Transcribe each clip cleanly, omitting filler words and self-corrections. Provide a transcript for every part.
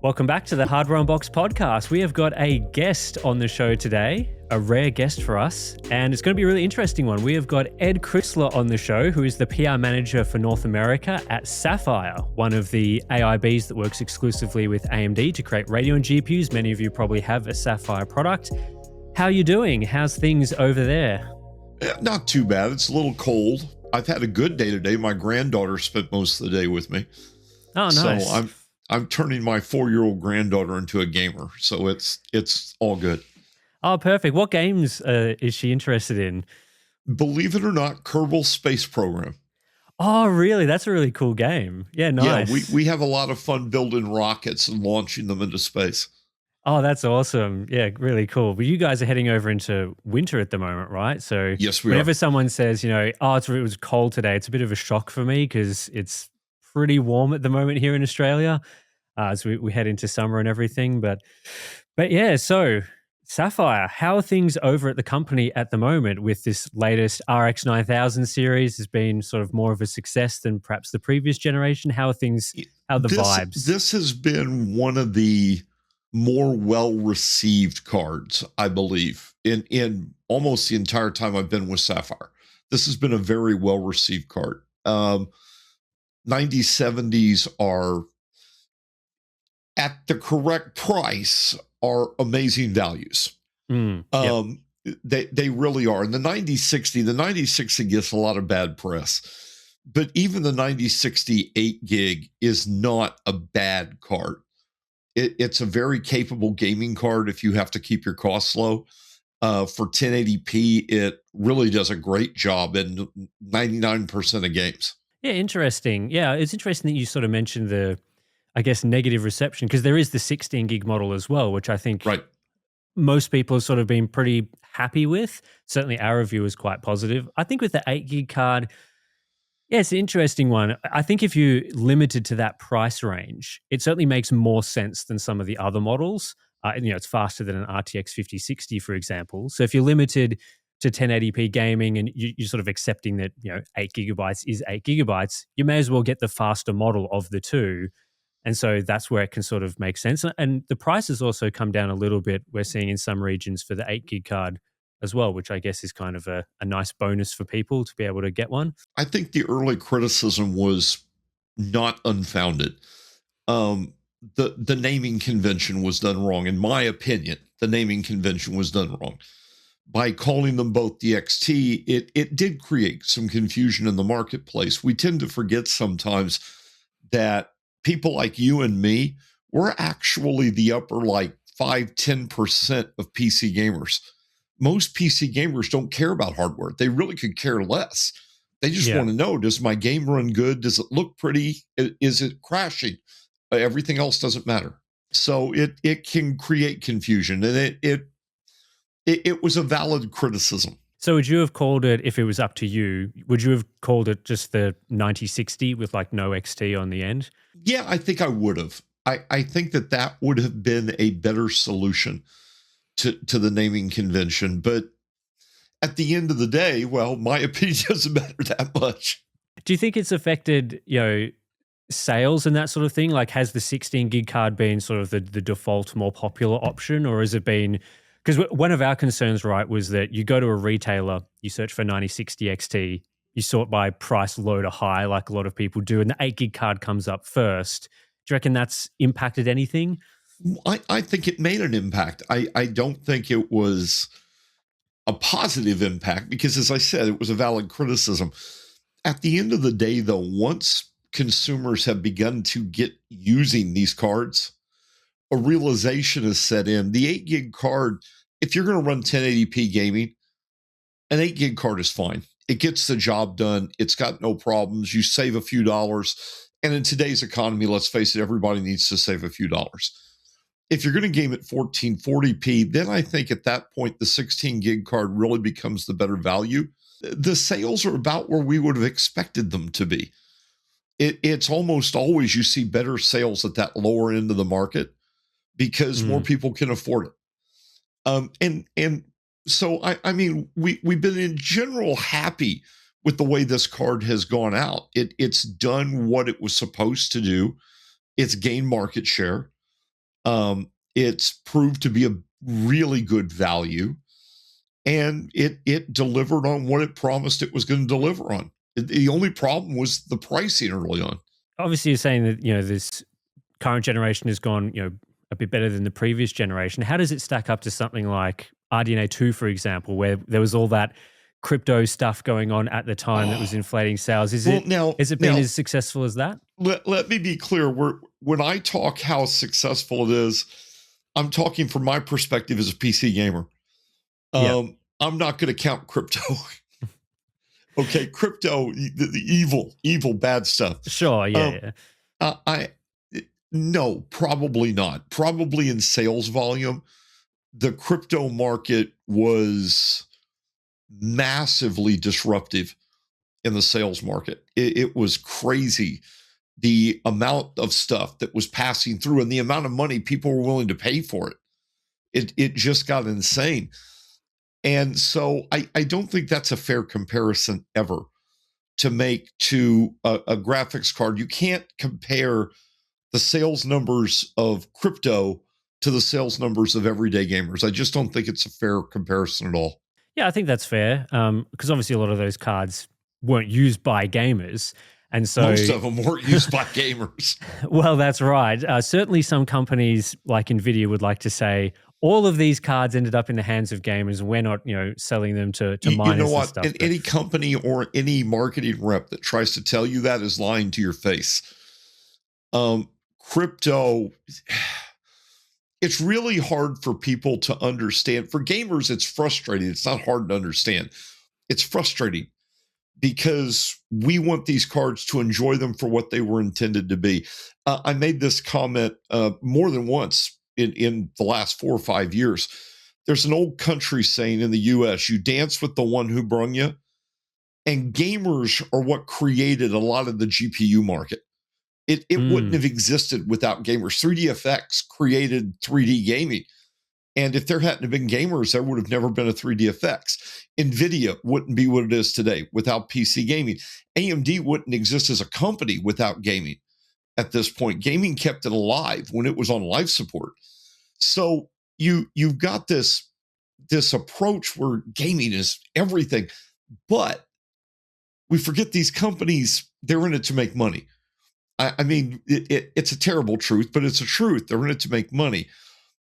Welcome back to the Hardware Unbox podcast. We have got a guest on the show today, a rare guest for us, and it's going to be a really interesting one. We have got Ed Crisler on the show, who is the PR manager for North America at Sapphire, one of the AIBs that works exclusively with AMD to create Radeon GPUs. Many of you probably have a Sapphire product. How are you doing? How's things over there? Not too bad. It's a little cold. I've had a good day today. My granddaughter spent most of the day with me. Oh, nice. So I'm turning my 4-year-old granddaughter into a gamer, so it's all good. Oh, perfect. What games is she interested in? Believe it or not, Kerbal Space Program. Oh, really? That's a really cool game. Yeah, nice. Yeah, we have a lot of fun building rockets and launching them into space. Oh, that's awesome. Yeah, really cool. But you guys are heading over into winter at the moment, right? So yes, we whenever someone says, it was cold today, it's a bit of a shock for me because it's pretty warm at the moment here in Australia as we head into summer and everything. But yeah, so Sapphire, how are things over at the company at the moment with this latest RX 9000 series? Has been sort of more of a success than perhaps the previous generation. How are things, how are the vibes? This has been one of the more well-received cards, I believe, in almost the entire time I've been with Sapphire. This has been a very well-received card. 9070s are, at the correct price, are amazing values. Yep. They really are. And the 9060 gets a lot of bad press. But even the 9060 8 gig is not a bad card. It's a very capable gaming card if you have to keep your costs low. For 1080p, it really does a great job in 99% of games. Yeah, interesting. Yeah, it's interesting that you sort of mentioned the, I guess, negative reception, because there is the 16 gig model as well, which I think most people have sort of been pretty happy with. Certainly our review is quite positive. I think with the 8 gig card, yeah, it's an interesting one. I think if you're limited to that price range, it certainly makes more sense than some of the other models. It's faster than an RTX 5060, for example. So if you're limited to 1080p gaming and you're sort of accepting that 8 gigabytes is 8 gigabytes, you may as well get the faster model of the two. And so that's where it can sort of make sense. And the prices also come down a little bit, we're seeing in some regions, for the 8 gig card as well, which I guess is kind of a nice bonus for people to be able to get one. I think the early criticism was not unfounded. The naming convention was done wrong. In my opinion, the naming convention was done wrong. By calling them both the XT, it did create some confusion in the marketplace. We tend to forget sometimes that people like you and me, we're actually the upper 5-10% of PC gamers. Most PC gamers don't care about hardware. They really could care less. They just want to know, does my game run good? Does it look pretty? Is it crashing? Everything else doesn't matter. So it can create confusion, and it was a valid criticism. So would you have called it, if it was up to you, would you have called it just the 9060 with no XT on the end? Yeah, I think I would have. I think that would have been a better solution to the naming convention. But at the end of the day, well, my opinion doesn't matter that much. Do you think it's affected, sales and that sort of thing? Has the 16 gig card been sort of the default more popular option, or has it been... Because one of our concerns, right, was that you go to a retailer, you search for 9060 XT, you sort by price low to high, like a lot of people do, and the 8 gig card comes up first. Do you reckon that's impacted anything? I think it made an impact. I don't think it was a positive impact because, as I said, it was a valid criticism. At the end of the day, though, once consumers have begun to get using these cards, a realization is set in. The 8 gig card, if you're going to run 1080p gaming, an 8 gig card is fine. It gets the job done. It's got no problems. You save a few dollars. And in today's economy, let's face it, everybody needs to save a few dollars. If you're going to game at 1440p, then I think at that point, the 16 gig card really becomes the better value. The sales are about where we would have expected them to be. It's almost always you see better sales at that lower end of the market because more people can afford it. And so, I mean, we've been in general happy with the way this card has gone out. It's done what it was supposed to do. It's gained market share. It's proved to be a really good value, and it delivered on what it promised it was going to deliver on. The only problem was the pricing early on. Obviously, you're saying that this current generation has gone a bit better than the previous generation. How does it stack up to something like RDNA 2, for example, where there was all that crypto stuff going on at the time that was inflating sales? Has it been as successful as that? Let me be clear. When I talk how successful it is, I'm talking from my perspective as a PC gamer. I'm not going to count crypto. Okay, crypto, the evil, bad stuff. Sure, yeah. No, probably not. Probably in sales volume, the crypto market was massively disruptive in the sales market. It was crazy, the amount of stuff that was passing through and the amount of money people were willing to pay for it. It just got insane. And so I don't think that's a fair comparison ever to make to a graphics card. You can't compare the sales numbers of crypto to the sales numbers of everyday gamers. I just don't think it's a fair comparison at all. Yeah, I think that's fair, because obviously a lot of those cards weren't used by gamers. And so most of them weren't used by gamers. Well, that's right. Certainly some companies like NVIDIA would like to say, all of these cards ended up in the hands of gamers. We're not, selling them to miners. You know what? And stuff. And any company or any marketing rep that tries to tell you that is lying to your face. Crypto, it's really hard for people to understand. For gamers, it's frustrating. It's not hard to understand. It's frustrating because we want these cards to enjoy them for what they were intended to be. I made this comment more than once in the last 4 or 5 years. There's an old country saying in the US, you dance with the one who brung you. And gamers are what created a lot of the GPU market. It wouldn't have existed without gamers. 3DFX created 3D gaming. And if there hadn't been gamers, there would have never been a 3DFX. NVIDIA wouldn't be what it is today without PC gaming. AMD wouldn't exist as a company without gaming at this point. Gaming kept it alive when it was on life support. So you've got this approach where gaming is everything. But we forget these companies, they're in it to make money. I mean, it's a terrible truth, but it's a truth. They're in it to make money.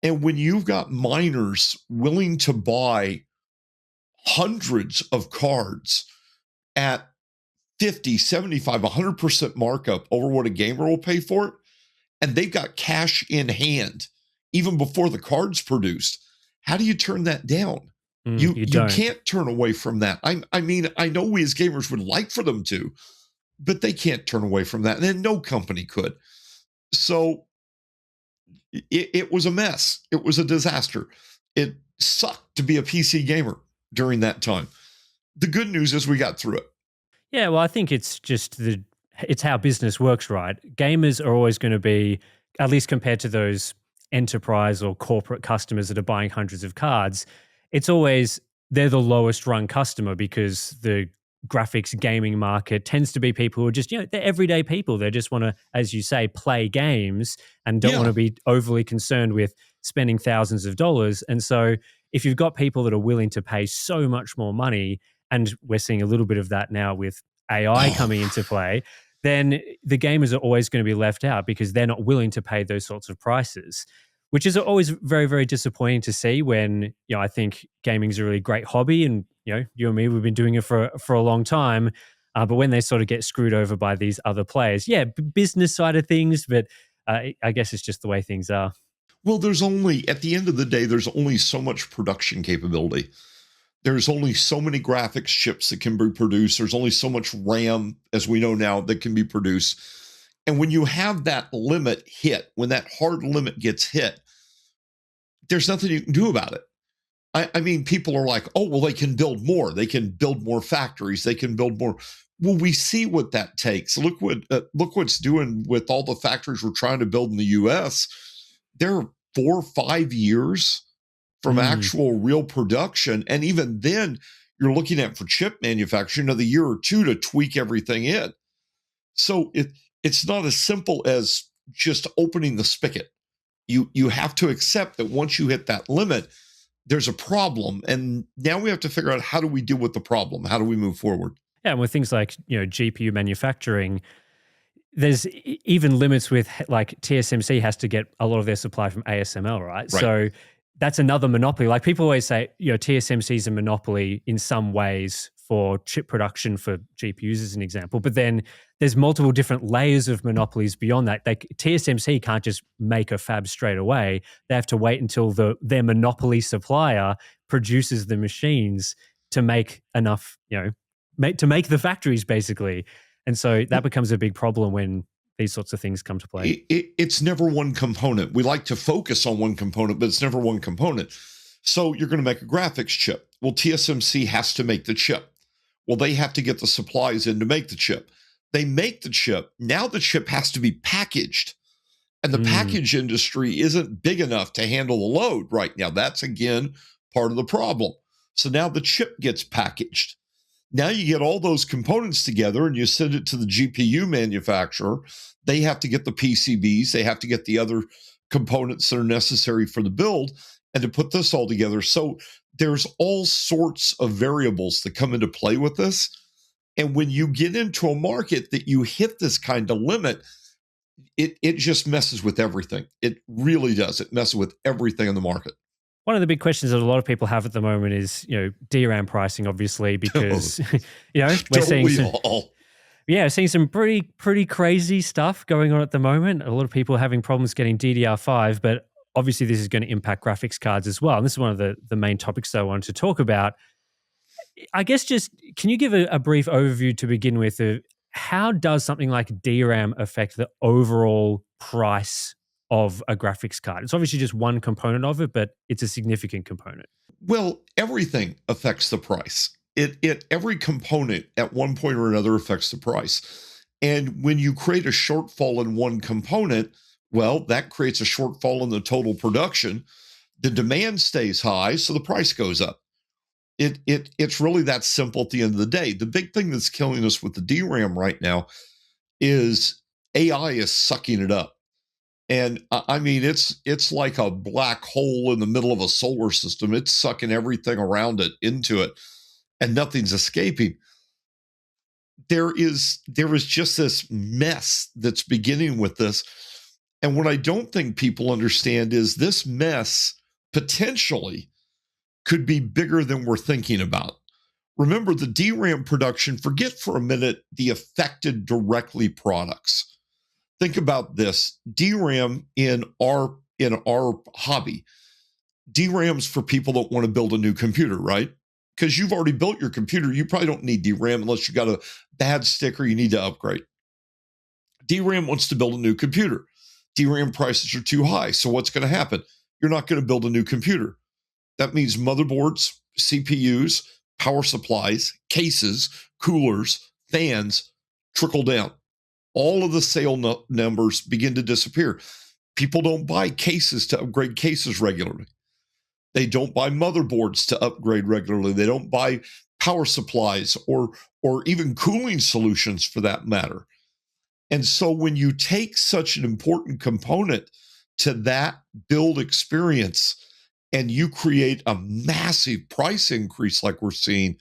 And when you've got miners willing to buy hundreds of cards at 50, 75, 100% markup over what a gamer will pay for it, and they've got cash in hand even before the card's produced, how do you turn that down? You can't turn away from that. I mean, I know we as gamers would like for them to, but they can't turn away from that. And then no company could. So it was a mess. It was a disaster. It sucked to be a PC gamer during that time. The good news is we got through it. Yeah, well, I think it's just it's how business works, right? Gamers are always going to be, at least compared to those enterprise or corporate customers that are buying hundreds of cards, it's always they're the lowest run customer because the graphics gaming market tends to be people who are just, they're everyday people. They just want to, as you say, play games and don't want to be overly concerned with spending thousands of dollars. And so if you've got people that are willing to pay so much more money, and we're seeing a little bit of that now with AI coming into play, then the gamers are always going to be left out because they're not willing to pay those sorts of prices, which is always very, very disappointing to see when, I think gaming is a really great hobby and, you and me, we've been doing it for a long time. But when they sort of get screwed over by these other players, business side of things, but I guess it's just the way things are. Well, at the end of the day, there's only so much production capability. There's only so many graphics chips that can be produced. There's only so much RAM, as we know now, that can be produced. And when you have that limit hit, when that hard limit gets hit, there's nothing you can do about it. I mean, people are like, oh, well, they can build more. They can build more factories. They can build more. Well, we see what that takes. Look what's doing with all the factories we're trying to build in the U.S. They're 4 or 5 years from actual real production. And even then, you're looking at for chip manufacturing another year or two to tweak everything in. So it's not as simple as just opening the spigot You have to accept that once you hit that limit, there's a problem. And now we have to figure out, how do we deal with the problem? How do we move forward? Yeah, and with things like, GPU manufacturing, there's even limits with, like, TSMC has to get a lot of their supply from ASML, right? So that's another monopoly. Like, people always say, TSMC is a monopoly in some ways for chip production for GPUs as an example, but then there's multiple different layers of monopolies beyond that. Like, TSMC can't just make a fab straight away. They have to wait until their monopoly supplier produces the machines to make enough, to make the factories, basically. And so that becomes a big problem when these sorts of things come to play. It's never one component. We like to focus on one component, but it's never one component. So you're going to make a graphics chip. Well, TSMC has to make the chip. Well, they have to get the supplies in to make the chip. They make the chip. Now the chip has to be packaged. And the package industry isn't big enough to handle the load right now. That's, again, part of the problem. So now the chip gets packaged. Now you get all those components together and you send it to the GPU manufacturer. They have to get the PCBs. They have to get the other components that are necessary for the build and to put this all together. So there's all sorts of variables that come into play with this. And when you get into a market that you hit this kind of limit, it just messes with everything. It really does. It messes with everything in the market. One of the big questions that a lot of people have at the moment is, DRAM pricing, obviously, because, we're seeing seeing some pretty crazy stuff going on at the moment. A lot of people having problems getting DDR5, but obviously this is going to impact graphics cards as well. And this is one of the main topics that I wanted to talk about. I guess can you give a brief overview to begin with of how does something like DRAM affect the overall price of a graphics card? It's obviously just one component of it, but it's a significant component. Well, everything affects the price. Every component at one point or another affects the price. And when you create a shortfall in one component, well, that creates a shortfall in the total production. The demand stays high, so the price goes up. It's really that simple at the end of the day. The big thing that's killing us with the DRAM right now is AI is sucking it up. And I mean, it's like a black hole in the middle of a solar system. It's sucking everything around it into it, and nothing's escaping. There is just this mess that's beginning with this. And what I don't think people understand is this mess potentially could be bigger than we're thinking about. Remember, the DRAM production, forget for a minute the affected directly products. Think about this. DRAM in our hobby, DRAM's for people that want to build a new computer, right? Because you've already built your computer. You probably don't need DRAM unless you got a bad sticker you need to upgrade. DRAM wants to build a new computer. DRAM prices are too high. So what's going to happen? You're not going to build a new computer. That means motherboards, CPUs, power supplies, cases, coolers, fans trickle down. All of the sale numbers begin to disappear. People don't buy cases to upgrade cases regularly. They don't buy motherboards to upgrade regularly. They don't buy power supplies or even cooling solutions for that matter. And so when you take such an important component to that build experience and you create a massive price increase like we're seeing,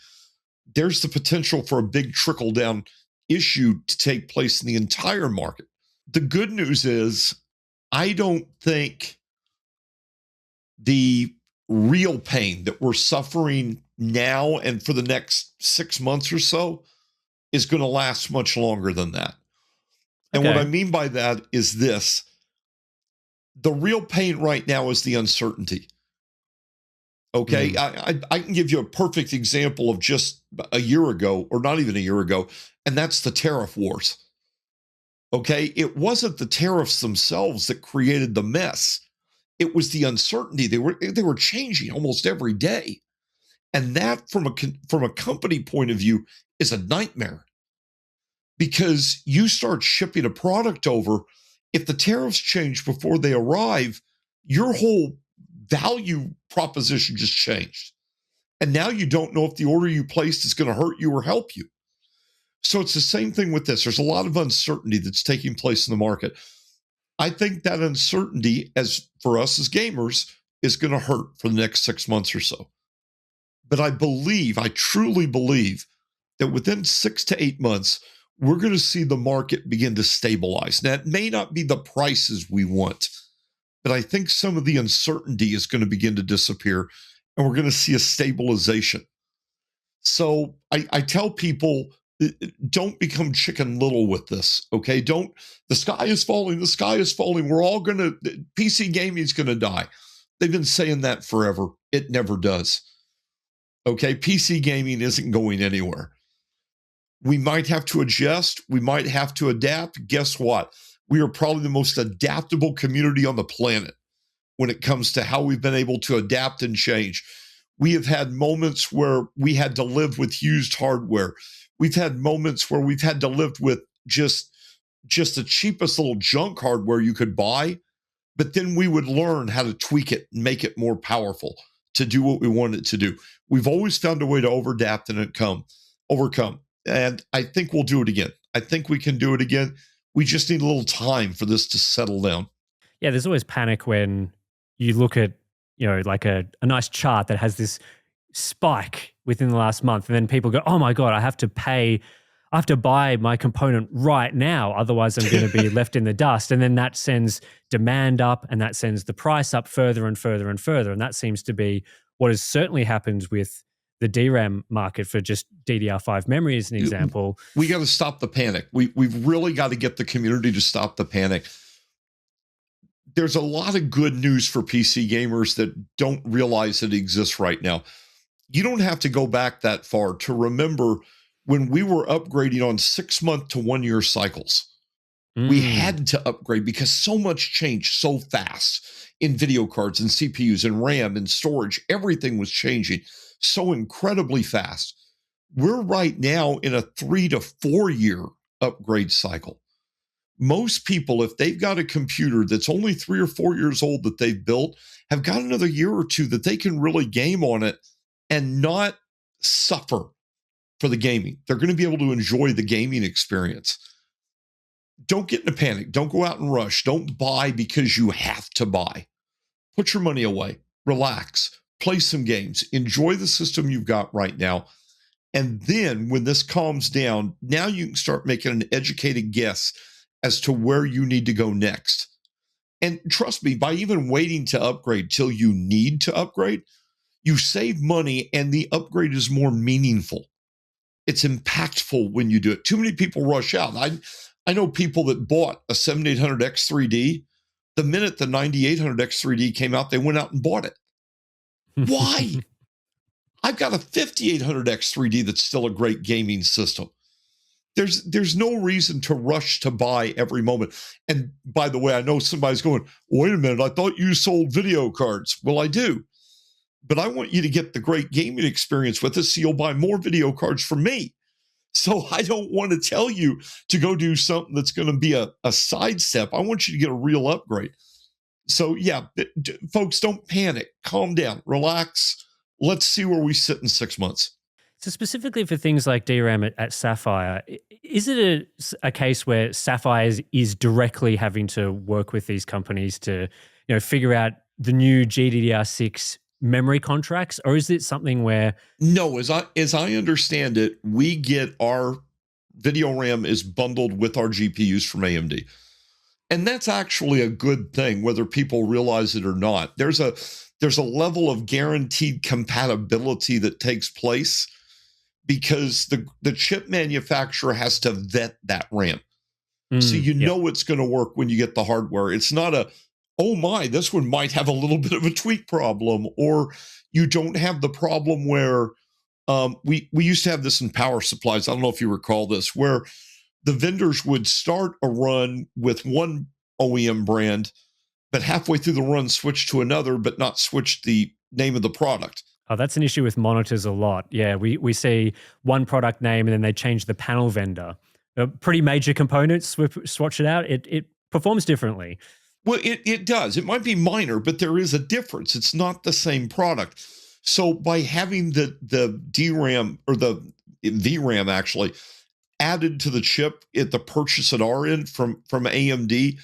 there's the potential for a big trickle-down issue to take place in the entire market. The good news is I don't think the real pain that we're suffering now and for the next 6 months or so is going to last much longer than that. And what I mean by that is this. The real pain right now is the uncertainty. Okay, I can give you a perfect example of just a year ago, or not even a year ago, and that's the tariff wars. Okay, it wasn't the tariffs themselves that created the mess. It was the uncertainty. They were changing almost every day, and that from a company point of view is a nightmare because you start shipping a product over. If the tariffs change before they arrive, your whole value proposition just changed. And now you don't know if the order you placed is going to hurt you or help you. So it's the same thing with this. There's a lot of uncertainty that's taking place in the market. I think that uncertainty, as for us as gamers, is going to hurt for the next 6 months or so. But I truly believe that within 6 to 8 months, we're going to see the market begin to stabilize. Now, it may not be the prices we want, but I think some of the uncertainty is going to begin to disappear, and we're going to see a stabilization. So I tell people, don't become Chicken Little with this, okay? The sky is falling, the sky is falling. PC gaming is going to die. They've been saying that forever. It never does. Okay, PC gaming isn't going anywhere. We might have to adjust. We might have to adapt. Guess what? We are probably the most adaptable community on the planet when it comes to how we've been able to adapt and change. We have had moments where we had to live with used hardware. We've had moments where we've had to live with just the cheapest little junk hardware you could buy, but then we would learn how to tweak it and make it more powerful to do what we want it to do. We've always found a way to overadapt and overcome. And I think we'll do it again. I think we can do it again. We just need a little time for this to settle down. Yeah, there's always panic when you look at, like a nice chart that has this spike within the last month, and then people go, oh my God, I have to buy my component right now, otherwise I'm going to be left in the dust. And then that sends demand up, and that sends the price up further and further and further. And that seems to be what has certainly happened with the DRAM market for just DDR5 memory as an example. We got to stop the panic. We've really got to get the community to stop the panic. There's a lot of good news for PC gamers that don't realize it exists right now. You don't have to go back that far to remember when we were upgrading on 6-month to 1-year cycles. We had to upgrade because so much changed so fast in video cards and CPUs and RAM and storage. Everything was changing so incredibly fast. We're right now in a 3 to 4 year upgrade cycle. Most people, if they've got a computer that's only 3 or 4 years old that they've built, have got another year or two that they can really game on it and not suffer for the gaming. They're going to be able to enjoy the gaming experience. Don't get in a panic. Don't go out and rush. Don't buy because you have to buy. Put your money away. Relax. Play some games. Enjoy the system you've got right now. And then when this calms down, now you can start making an educated guess as to where you need to go next. And trust me, by even waiting to upgrade till you need to upgrade, you save money and the upgrade is more meaningful. It's impactful when you do it. Too many people rush out. I know people that bought a 7800X3D. The minute the 9800X3D came out, they went out and bought it. Why? I've got a 5800X3D that's still a great gaming system. There's no reason to rush to buy every moment. And by the way, I know somebody's going, wait a minute, I thought you sold video cards. Well, I do. But I want you to get the great gaming experience with us, so you'll buy more video cards from me. So I don't want to tell you to go do something that's going to be a sidestep. I want you to get a real upgrade. So yeah, folks, don't panic. Calm down. Relax. Let's see where we sit in 6 months. So specifically for things like DRAM at Sapphire, is it a case where Sapphire is directly having to work with these companies to figure out the new GDDR6 memory contracts, or is it something where... No, as I understand it, we get our video RAM is bundled with our GPUs from AMD. And that's actually a good thing, whether people realize it or not. There's a level of guaranteed compatibility that takes place because the chip manufacturer has to vet that RAM. So you know it's going to work when you get the hardware. It's not oh my, this one might have a little bit of a tweak problem, or you don't have the problem where we used to have this in power supplies. I don't know if you recall this, where the vendors would start a run with one OEM brand, but halfway through the run switch to another, but not switch the name of the product. Oh, that's an issue with monitors a lot. Yeah, we see one product name and then they change the panel vendor. Pretty major components, swatch it out, it performs differently. Well, it does. It might be minor, but there is a difference. It's not the same product. So by having the DRAM or the VRAM actually added to the chip at the purchase at our end from AMD,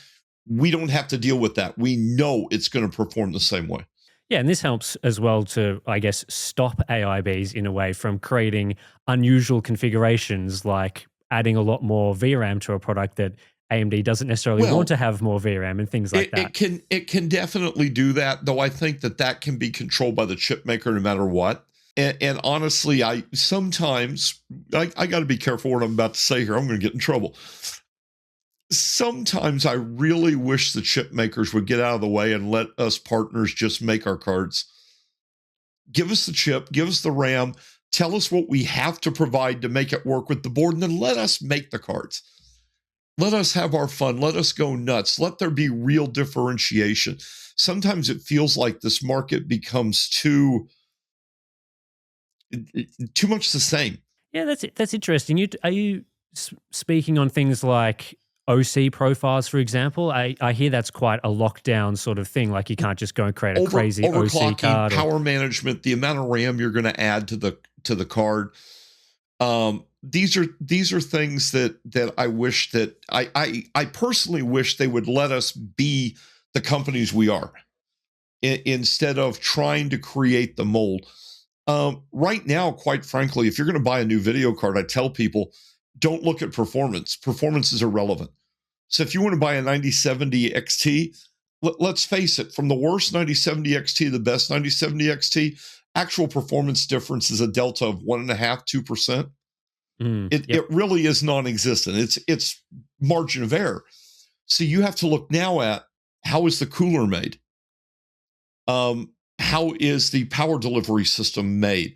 we don't have to deal with that. We know it's going to perform the same way. Yeah, and this helps as well to, I guess, stop AIBs in a way from creating unusual configurations, like adding a lot more VRAM to a product that AMD doesn't necessarily want to have more VRAM and things like that. It can definitely do that, though I think that can be controlled by the chip maker no matter what. And honestly, I got to be careful what I'm about to say here. I'm going to get in trouble. Sometimes I really wish the chip makers would get out of the way and let us partners just make our cards. Give us the chip, give us the RAM, tell us what we have to provide to make it work with the board, and then let us make the cards. Let us have our fun. Let us go nuts. Let there be real differentiation. Sometimes it feels like this market becomes too much the same. Yeah, that's interesting. Are you speaking on things like OC profiles, for example? I hear that's quite a lockdown sort of thing. Like you can't just go and create a crazy OC card. Power management, the amount of RAM you're going to add to the card. These are things that I wish that I personally wish they would let us be the companies we are instead of trying to create the mold. Right now, quite frankly, if you're going to buy a new video card, I tell people, don't look at performance. Performance is irrelevant. So if you want to buy a 9070 XT, let's face it, from the worst 9070 XT to the best 9070 XT, actual performance difference is a delta of 1.5–2%. It really is non-existent. It's margin of error. So you have to look now at how is the cooler made? How is the power delivery system made?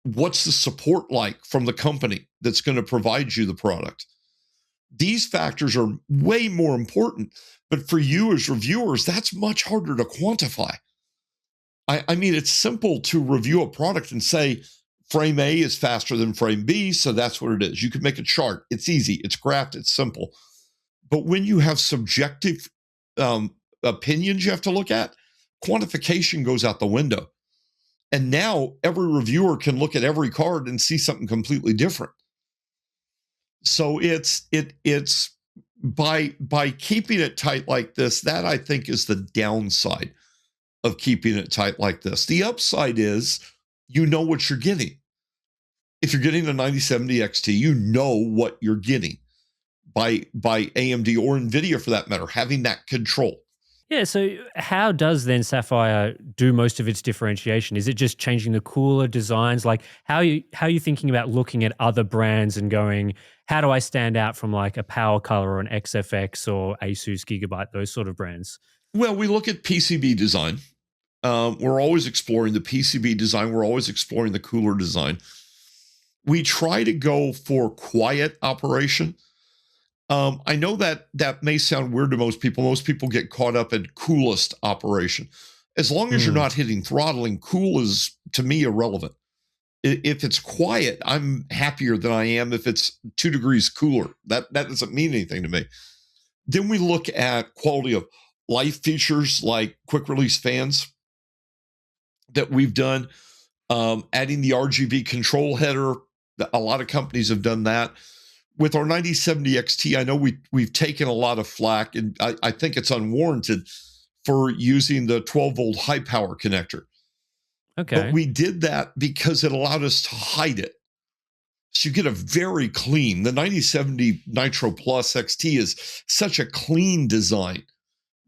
What's the support like from the company that's going to provide you the product? These factors are way more important, but for you as reviewers, that's much harder to quantify. I mean, it's simple to review a product and say, frame A is faster than frame B, so that's what it is. You can make a chart. It's easy. It's graphed. It's simple. But when you have subjective opinions you have to look at, quantification goes out the window. And now every reviewer can look at every card and see something completely different. So it's by keeping it tight like this, that I think is the downside of keeping it tight like this. The upside is you know what you're getting. If you're getting a 9070 XT, you know what you're getting by AMD or NVIDIA for that matter, having that control. Yeah, so how does then Sapphire do most of its differentiation? Is it just changing the cooler designs? Like how are you thinking about looking at other brands and going, how do I stand out from like a Power Color or an XFX or Asus Gigabyte, those sort of brands? Well, we look at PCB design. We're always exploring the PCB design. We're always exploring the cooler design. We try to go for quiet operation. I know that may sound weird to most people. Most people get caught up in coolest operation. As long as you're not hitting throttling, cool is, to me, irrelevant. If it's quiet, I'm happier than I am if it's 2 degrees cooler. That doesn't mean anything to me. Then we look at quality of life features like quick release fans that we've done, adding the RGB control header. A lot of companies have done that. With our 9070 XT, I know we've taken a lot of flack, and I think it's unwarranted for using the 12-volt high power connector. Okay. But we did that because it allowed us to hide it. So you get a very clean, the 9070 Nitro Plus XT is such a clean design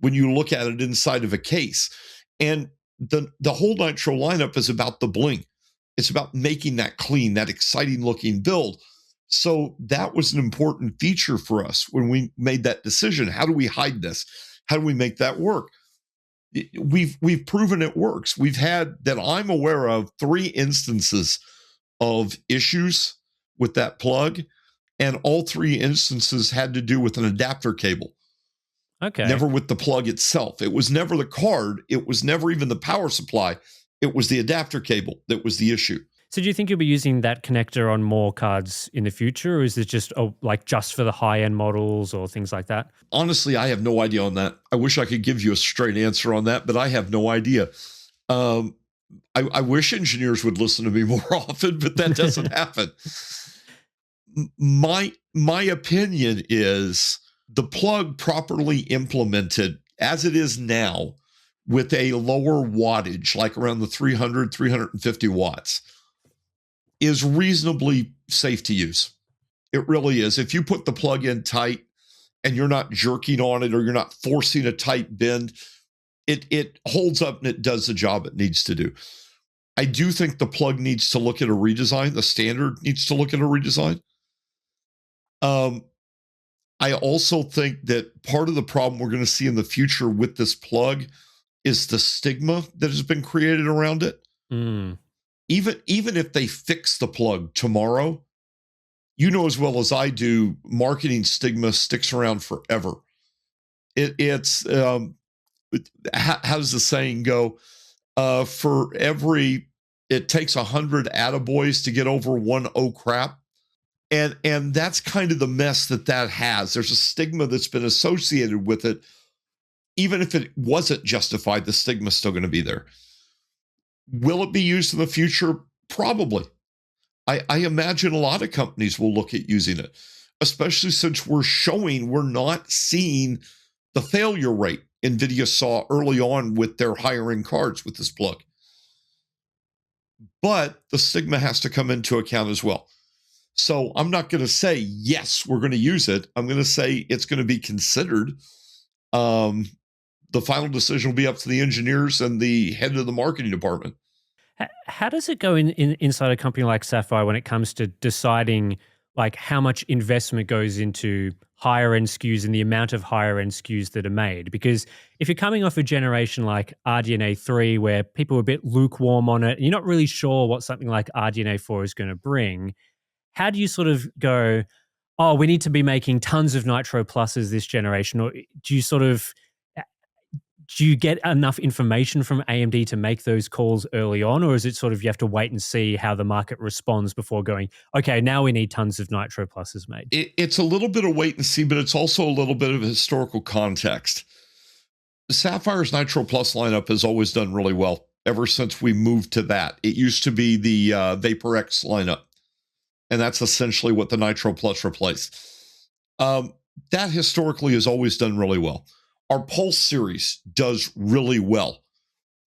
when you look at it inside of a case. And the whole Nitro lineup is about the bling. It's about making that clean, that exciting looking build. So that was an important feature for us when we made that decision. How do we hide this? How do we make that work? We've proven it works. We've had, that I'm aware of, 3 instances of issues with that plug, and all 3 instances had to do with an adapter cable. Okay. Never with the plug itself. It was never the card. It was never even the power supply. It was the adapter cable that was the issue. So do you think you'll be using that connector on more cards in the future, or is it just just for the high-end models or things like that? Honestly, I have no idea on that. I wish I could give you a straight answer on that, but I have no idea. I wish engineers would listen to me more often, but that doesn't happen. My opinion is the plug properly implemented as it is now with a lower wattage, like around the 300, 350 watts, is reasonably safe to use. It really is. If you put the plug in tight and you're not jerking on it or you're not forcing a tight bend, it holds up and it does the job it needs to do. I do think the plug needs to look at a redesign. The standard needs to look at a redesign. I also think that part of the problem we're going to see in the future with this plug is the stigma that has been created around it. Even if they fix the plug tomorrow, you know as well as I do, marketing stigma sticks around forever. It's how does the saying go? For every, it takes 100 attaboys to get over one oh crap. And that's kind of the mess that has. There's a stigma that's been associated with it. Even if it wasn't justified, the stigma's still going to be there. Will it be used in the future? Probably. I imagine a lot of companies will look at using it, especially since we're not seeing the failure rate NVIDIA saw early on with their higher end cards with this plug. But the stigma has to come into account as well. So I'm not going to say, yes, we're going to use it. I'm going to say it's going to be considered. The final decision will be up to the engineers and the head of the marketing department. How does it go inside a company like Sapphire when it comes to deciding like how much investment goes into higher end SKUs and the amount of higher end SKUs that are made? Because if you're coming off a generation like RDNA 3 where people are a bit lukewarm on it, and you're not really sure what something like RDNA 4 is going to bring, how do you sort of go, oh, we need to be making tons of Nitro Pluses this generation? Or do you get enough information from AMD to make those calls early on? Or is it sort of you have to wait and see how the market responds before going, okay, now we need tons of Nitro Pluses made? It's a little bit of wait and see, but it's also a little bit of historical context. Sapphire's Nitro Plus lineup has always done really well ever since we moved to that. It used to be the Vapor X lineup. And that's essentially what the Nitro Plus replaced. That historically has always done really well. Our Pulse series does really well.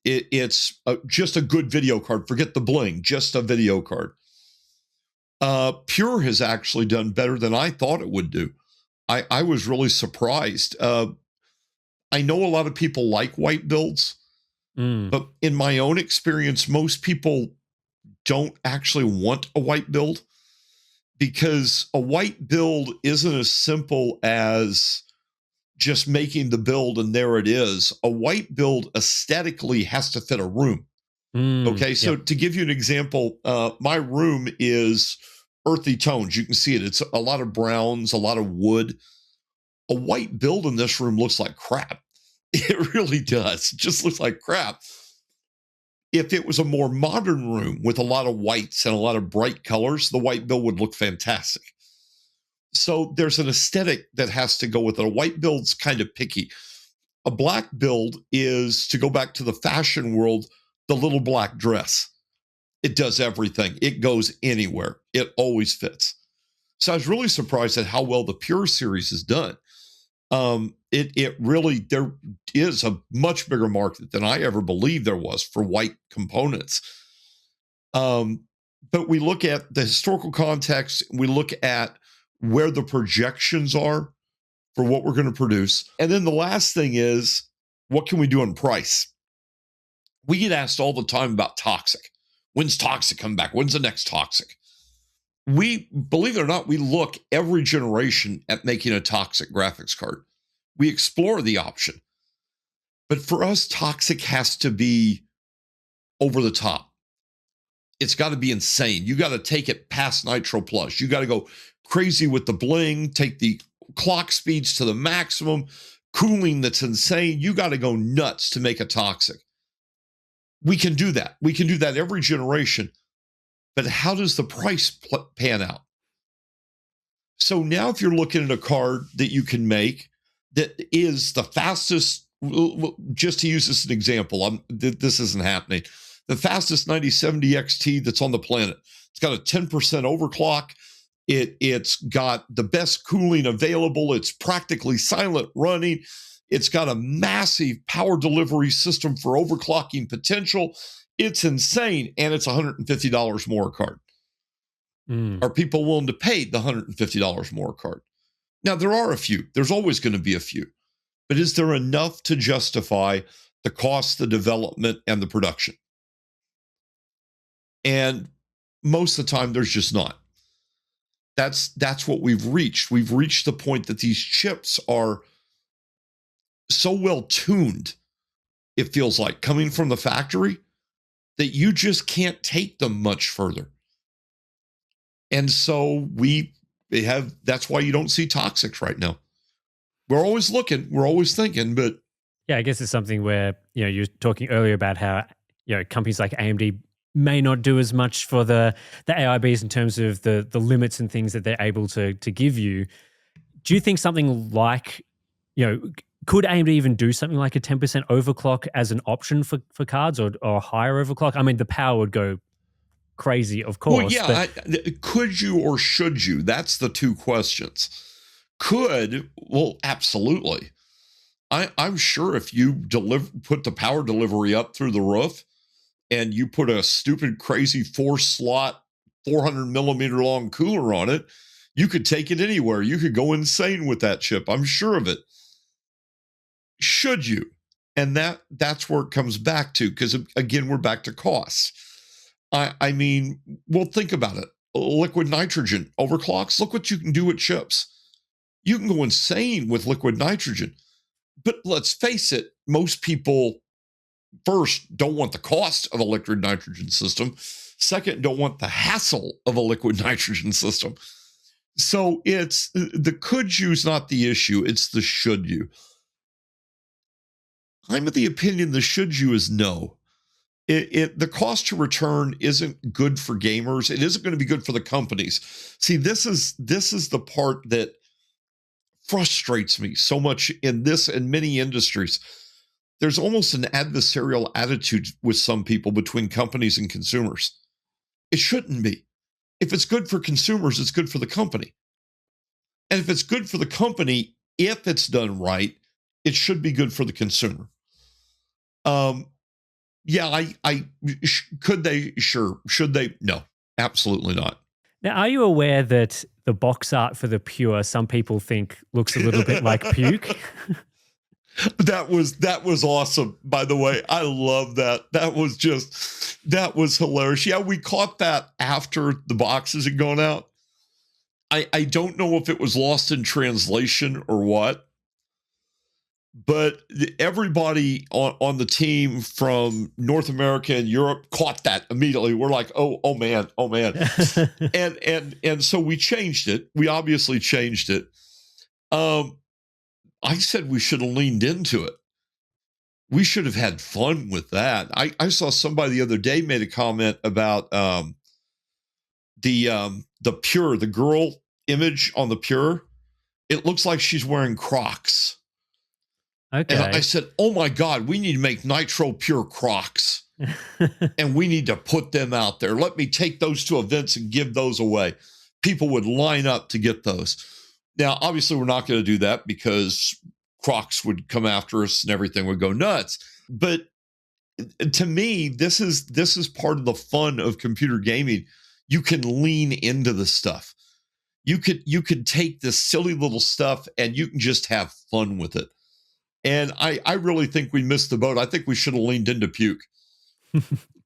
It's just a good video card. Forget the bling, just a video card. Pure has actually done better than I thought it would do. I was really surprised. I know a lot of people like white builds, but in my own experience, most people don't actually want a white build. Because a white build isn't as simple as just making the build and there it is. A white build aesthetically has to fit a room. Okay, so to give you an example, my room is earthy tones. You can see it. It's a lot of browns, a lot of wood. A white build in this room looks like crap. It really does. It just looks like crap. If it was a more modern room with a lot of whites and a lot of bright colors, the white build would look fantastic. So there's an aesthetic that has to go with it. A white build's kind of picky. A black build is, to go back to the fashion world, the little black dress. It does everything. It goes anywhere. It always fits. So I was really surprised at how well the Pure series is done. It really, there is a much bigger market than I ever believed there was for white components. But we look at the historical context, we look at where the projections are for what we're going to produce. And then the last thing is, what can we do on price? We get asked all the time about Toxic. When's Toxic come back? When's the next Toxic? We, believe it or not, we look every generation at making a Toxic graphics card. We explore the option. But for us, Toxic has to be over the top. It's got to be insane. You got to take it past Nitro Plus. You got to go crazy with the bling, take the clock speeds to the maximum, cooling that's insane. You got to go nuts to make a Toxic. We can do that. We can do that every generation. But how does the price pan out? So now if you're looking at a card that you can make that is the fastest, just to use this as an example, this isn't happening, the fastest 9070 XT that's on the planet. It's got a 10% overclock. It's got the best cooling available. It's practically silent running. It's got a massive power delivery system for overclocking potential. It's insane, and it's $150 more a card. Are people willing to pay the $150 more a card? Now, there are a few. There's always going to be a few. But is there enough to justify the cost, the development, and the production? And most of the time, there's just not. That's what we've reached. We've reached the point that these chips are so well tuned, it feels like, coming from the factory, that you just can't take them much further. And so that's why you don't see toxics right now. We're always looking, we're always thinking, but yeah, I guess it's something where, you were talking earlier about how, companies like AMD may not do as much for the AIBs in terms of the limits and things that they're able to give you. Do you think something like, could AMD even do something like a 10% overclock as an option for cards or higher overclock? I mean, the power would go crazy, of course. Well, yeah, could you or should you? That's the two questions. Could, well, absolutely. I'm sure if you put the power delivery up through the roof and you put a stupid, crazy 4-slot, 400 millimeter long cooler on it, you could take it anywhere. You could go insane with that chip. I'm sure of it. Should you? And that's where it comes back to, because again, we're back to cost. I mean, well, think about it. Liquid nitrogen overclocks. Look what you can do with chips. You can go insane with liquid nitrogen. But let's face it, most people, first, don't want the cost of a liquid nitrogen system. Second, don't want the hassle of a liquid nitrogen system. So it's the could you is not the issue. It's the should you. I'm of the opinion the should you is no. The cost to return isn't good for gamers. It isn't going to be good for the companies. See, this is the part that frustrates me so much in this and many industries. There's almost an adversarial attitude with some people between companies and consumers. It shouldn't be. If it's good for consumers, it's good for the company. And if it's good for the company, if it's done right, it should be good for the consumer. Yeah, could they? Sure. Should they? No, absolutely not. Now, are you aware that the box art for the Pure, some people think looks a little bit like Puke? That was awesome, by the way. I love that. That was hilarious. Yeah, we caught that after the boxes had gone out. I don't know if it was lost in translation or what, but everybody on the team from North America and Europe caught that immediately. We're like, oh man. and so we changed it. We obviously changed it. I said we should have leaned into it. We should have had fun with that. I saw somebody the other day made a comment about the Pure, the girl image on the Pure. It looks like she's wearing Crocs. Okay. And I said, oh my God, we need to make Nitro Pure Crocs. And we need to put them out there. Let me take those to events and give those away. People would line up to get those. Now, obviously, we're not going to do that because Crocs would come after us and everything would go nuts. But to me, this is part of the fun of computer gaming. You can lean into the stuff. You could take this silly little stuff and you can just have fun with it. And I really think we missed the boat. I think we should have leaned into Puke.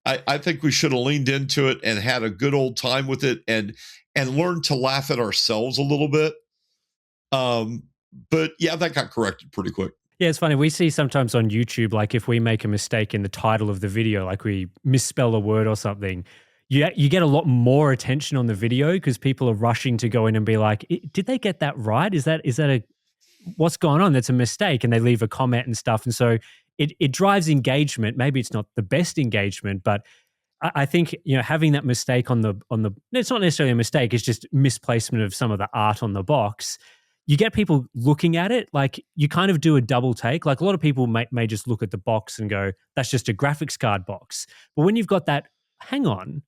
I think we should have leaned into it and had a good old time with it and learned to laugh at ourselves a little bit. But yeah, that got corrected pretty quick. Yeah, it's funny. We see sometimes on YouTube, like if we make a mistake in the title of the video, like we misspell a word or something, you get a lot more attention on the video because people are rushing to go in and be like, did they get that right? Is that what's going on? That's a mistake. And they leave a comment and stuff. And so it drives engagement. Maybe it's not the best engagement, but I think, having that mistake on the, it's not necessarily a mistake. It's just misplacement of some of the art on the box. You get people looking at it, like you kind of do a double take. Like a lot of people may just look at the box and go, that's just a graphics card box. But when you've got that, hang on,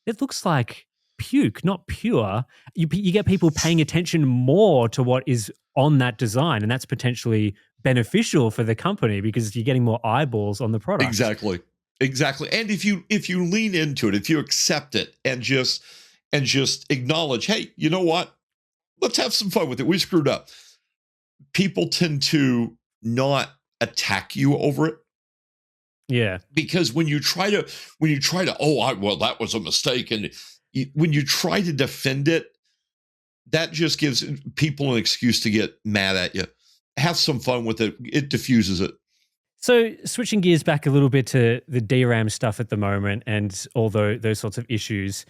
it looks like puke, not pure. You get people paying attention more to what is on that design, and that's potentially beneficial for the company because you're getting more eyeballs on the product. Exactly. And if you lean into it, if you accept it and just acknowledge, hey, you know what? Let's have some fun with it. We screwed up. People tend to not attack you over it. Yeah. Because when you try to, well, that was a mistake. And when you try to defend it, that just gives people an excuse to get mad at you. Have some fun with it. It diffuses it. So switching gears back a little bit to the DRAM stuff at the moment and all those sorts of issues,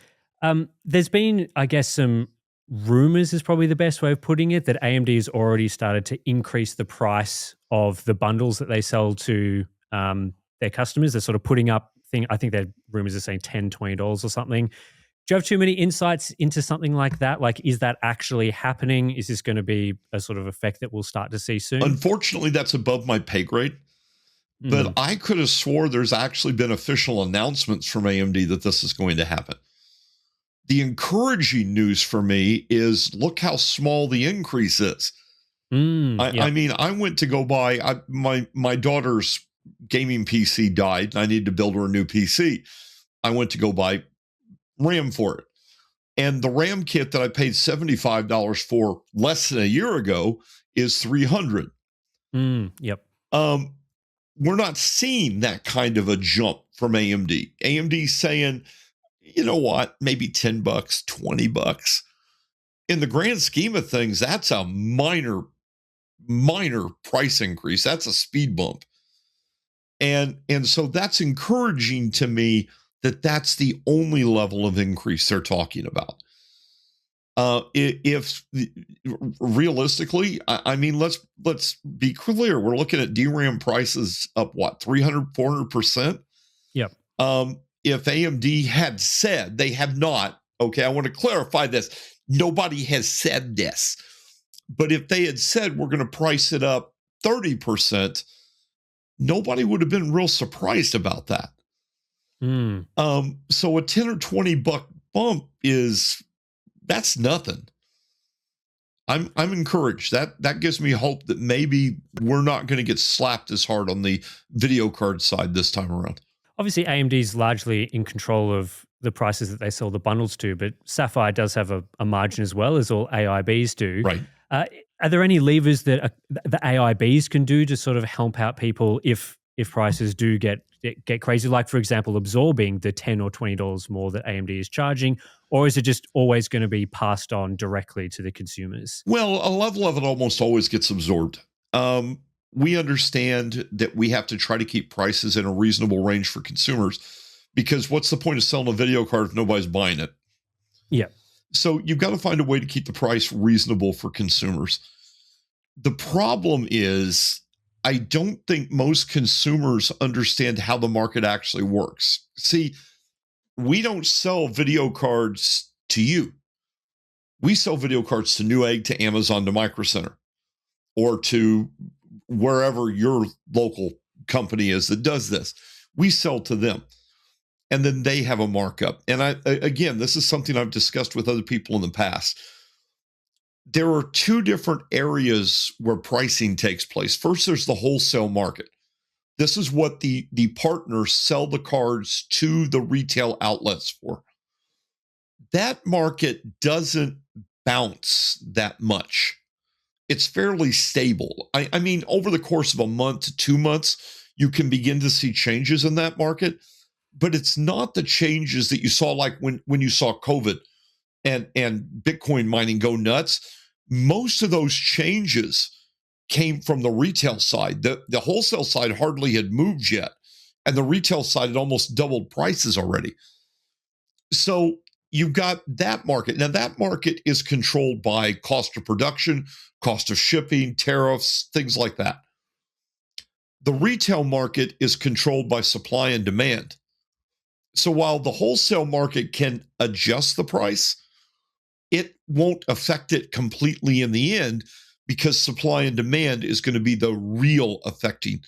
there's been, I guess, some rumors is probably the best way of putting it, that AMD has already started to increase the price of the bundles that they sell to their customers. They're sort of putting up, I think their rumors are saying $10, $20 or something. Do you have too many insights into something like that? Like, is that actually happening? Is this going to be a sort of effect that we'll start to see soon? Unfortunately, that's above my pay grade. But I could have swore there's actually been official announcements from AMD that this is going to happen. The encouraging news for me is look how small the increase is. I mean, I went to go buy, my daughter's gaming PC died, and I needed to build her a new PC. I went to go buy RAM for it. And the RAM kit that I paid $75 for less than a year ago is $300. Yep. We're not seeing that kind of a jump from AMD. AMD's saying, you know what, maybe $10, $20. In the grand scheme of things, that's a minor price increase. That's a speed bump. And so that's encouraging to me that that's the only level of increase they're talking about. If realistically, I mean, let's be clear. We're looking at DRAM prices up, what, 300, 400%? Yep. If AMD had said, they have not, okay, I want to clarify this. Nobody has said this. But if they had said, we're going to price it up 30%, nobody would have been real surprised about that. So a 10 or $20 bump that's nothing. I'm encouraged. That gives me hope that maybe we're not going to get slapped as hard on the video card side this time around. Obviously, AMD is largely in control of the prices that they sell the bundles to, but Sapphire does have a margin as well, as all AIBs do. Right. Are there any levers that the AIBs can do to sort of help out people if prices do get crazy? Like, for example, absorbing the $10 or $20 more that AMD is charging, or is it just always going to be passed on directly to the consumers? Well, a level of it almost always gets absorbed. We understand that we have to try to keep prices in a reasonable range for consumers, because what's the point of selling a video card if nobody's buying it? Yeah. So you've got to find a way to keep the price reasonable for consumers. The problem is, I don't think most consumers understand how the market actually works. See, we don't sell video cards to you. We sell video cards to Newegg, to Amazon, to Micro Center, or to wherever your local company is that does this. We sell to them, and then they have a markup. And again, this is something I've discussed with other people in the past. There are two different areas where pricing takes place. First, there's the wholesale market. This is what the partners sell the cards to the retail outlets for. That market doesn't bounce that much. It's fairly stable. I mean, over the course of a month to 2 months, you can begin to see changes in that market, but it's not the changes that you saw like when you saw COVID and Bitcoin mining go nuts. Most of those changes came from the retail side. The wholesale side hardly had moved yet, and the retail side had almost doubled prices already. So you've got that market. Now, that market is controlled by cost of production, cost of shipping, tariffs, things like that. The retail market is controlled by supply and demand. So while the wholesale market can adjust the price, it won't affect it completely in the end, because supply and demand is going to be the real affecting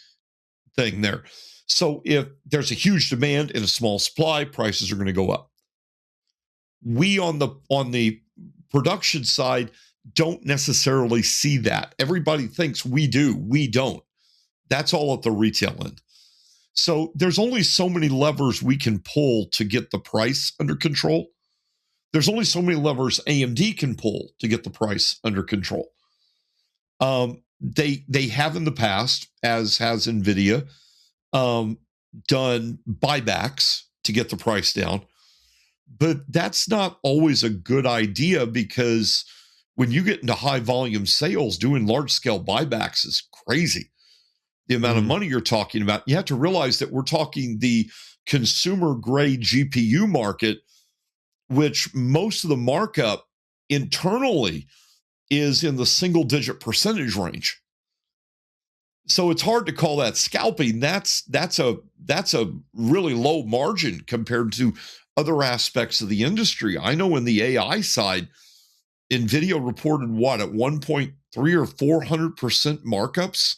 thing there. So if there's a huge demand and a small supply, prices are going to go up. We on the production side don't necessarily see that. Everybody thinks we do. We don't. That's all at the retail end. So there's only so many levers we can pull to get the price under control. There's only so many levers AMD can pull to get the price under control. They have in the past, as has NVIDIA, done buybacks to get the price down. But that's not always a good idea, because when you get into high volume sales, doing large scale buybacks is crazy. The amount of money you're talking about, you have to realize that we're talking the consumer grade GPU market, which most of the markup internally is in the single digit percentage range. So it's hard to call that scalping. That's a really low margin compared to other aspects of the industry. I know in the AI side, NVIDIA reported what, at 1.3 or 400% markups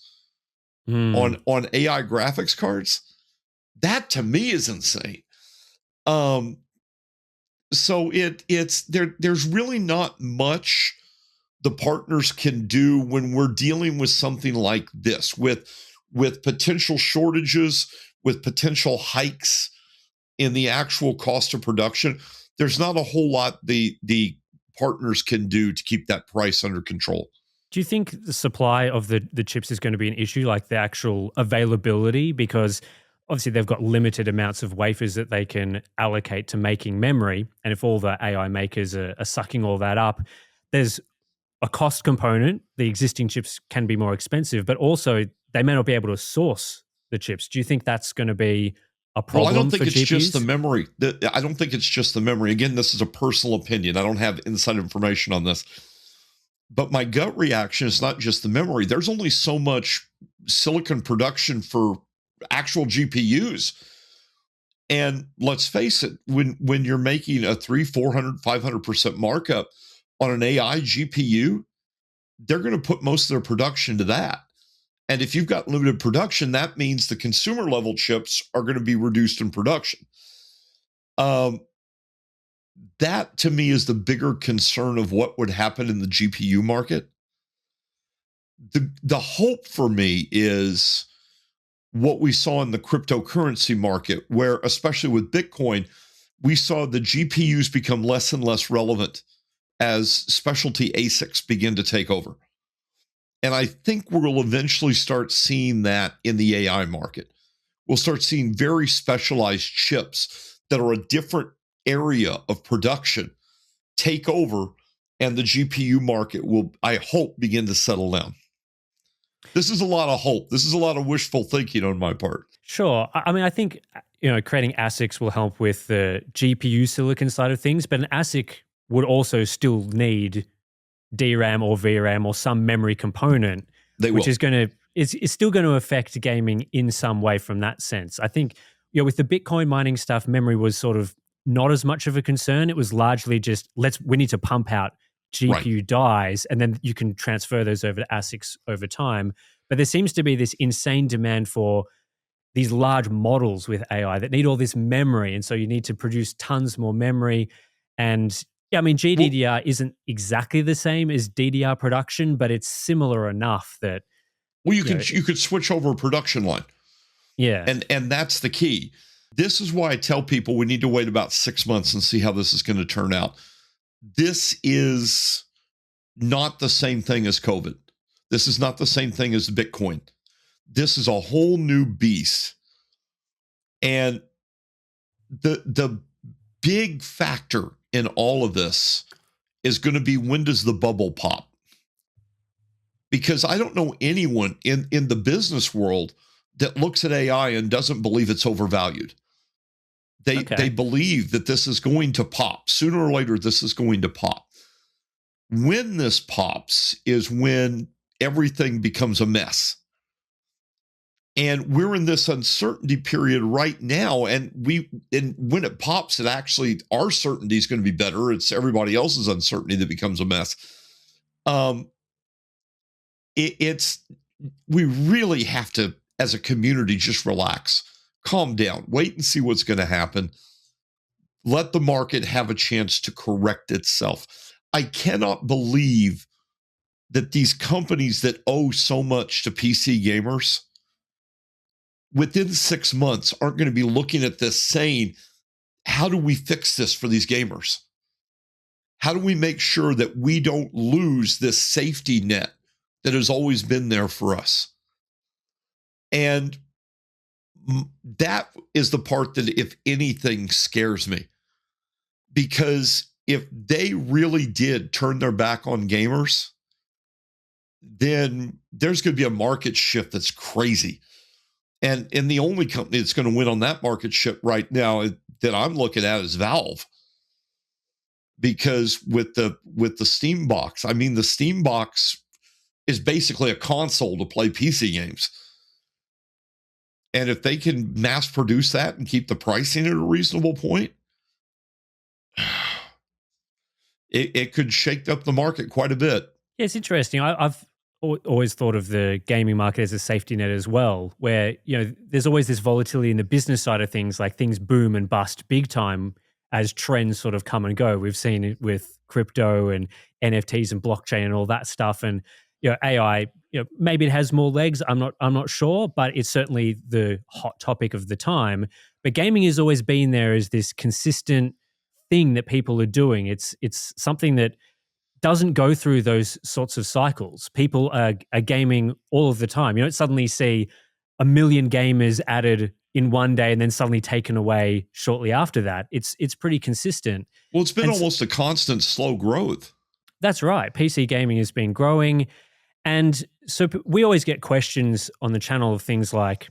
on AI graphics cards. That to me is insane. So there's really not much the partners can do when we're dealing with something like this, with potential shortages, with potential hikes in the actual cost of production. There's not a whole lot the partners can do to keep that price under control. Do you think the supply of the chips is going to be an issue, like the actual availability? Because obviously they've got limited amounts of wafers that they can allocate to making memory. And if all the AI makers are sucking all that up, there's a cost component. The existing chips can be more expensive, but also they may not be able to source the chips. Do you think that's going to be a problem? Well, I don't think it's GPUs? just the memory. I don't think it's just the memory. Again, this is a personal opinion. I don't have inside information on this. But my gut reaction is not just the memory. There's only so much silicon production for actual GPUs. And let's face it, when you're making a 300, 400, 500% markup on an AI GPU, they're going to put most of their production to that. And if you've got limited production, that means the consumer level chips are going to be reduced in production. That to me is the bigger concern of what would happen in the GPU market. The hope for me is what we saw in the cryptocurrency market, where especially with Bitcoin, we saw the GPUs become less and less relevant as specialty ASICs begin to take over. And I think we'll eventually start seeing that in the AI market. We'll start seeing very specialized chips that are a different area of production take over, and the GPU market will, I hope, begin to settle down. This is a lot of hope. This is a lot of wishful thinking on my part. Sure. I mean, I think, creating ASICs will help with the GPU silicon side of things, but an ASIC would also still need DRAM or VRAM or some memory component, which is still going to affect gaming in some way from that sense. I think, with the Bitcoin mining stuff, memory was sort of not as much of a concern. It was largely just, we need to pump out GPU dies, and then you can transfer those over to ASICs over time. But there seems to be this insane demand for these large models with AI that need all this memory. And so you need to produce tons more memory. And yeah, I mean, GDDR isn't exactly the same as DDR production, but it's similar enough that... Well, you could switch over a production line. Yeah. And that's the key. This is why I tell people we need to wait about 6 months and see how this is going to turn out. This is not the same thing as COVID. This is not the same thing as Bitcoin. This is a whole new beast. And the big factor in all of this is going to be, when does the bubble pop? Because I don't know anyone in the business world that looks at AI and doesn't believe it's overvalued. They believe that this is going to pop. Sooner or later, this is going to pop. When this pops is when everything becomes a mess. And we're in this uncertainty period right now. And when it pops, it actually, our certainty is going to be better. It's everybody else's uncertainty that becomes a mess. We really have to, as a community, just relax, calm down, wait and see what's going to happen. Let the market have a chance to correct itself. I cannot believe that these companies that owe so much to PC gamers within 6 months aren't going to be looking at this saying, how do we fix this for these gamers? How do we make sure that we don't lose this safety net that has always been there for us? And that is the part that, if anything, scares me. Because if they really did turn their back on gamers, then there's going to be a market shift that's crazy. And the only company that's going to win on that market shift right now that I'm looking at is Valve. Because with the Steam box, I mean, the Steam box is basically a console to play PC games. And if they can mass produce that and keep the pricing at a reasonable point, it could shake up the market quite a bit. Yeah, it's interesting. I've always thought of the gaming market as a safety net as well, where, you know, there's always this volatility in the business side of things, like things boom and bust big time as trends sort of come and go. We've seen it with crypto and NFTs and blockchain and all that stuff. And, you know, AI, you know, maybe it has more legs. I'm not sure, but it's certainly the hot topic of the time. But gaming has always been there as this consistent thing that people are doing. It's something that doesn't go through those sorts of cycles. People are gaming all of the time. You don't suddenly see 1 million gamers added in one day and then suddenly taken away shortly after that. It's pretty consistent. Well, it's been almost a constant slow growth. That's right. PC gaming has been growing. And so we always get questions on the channel of things like,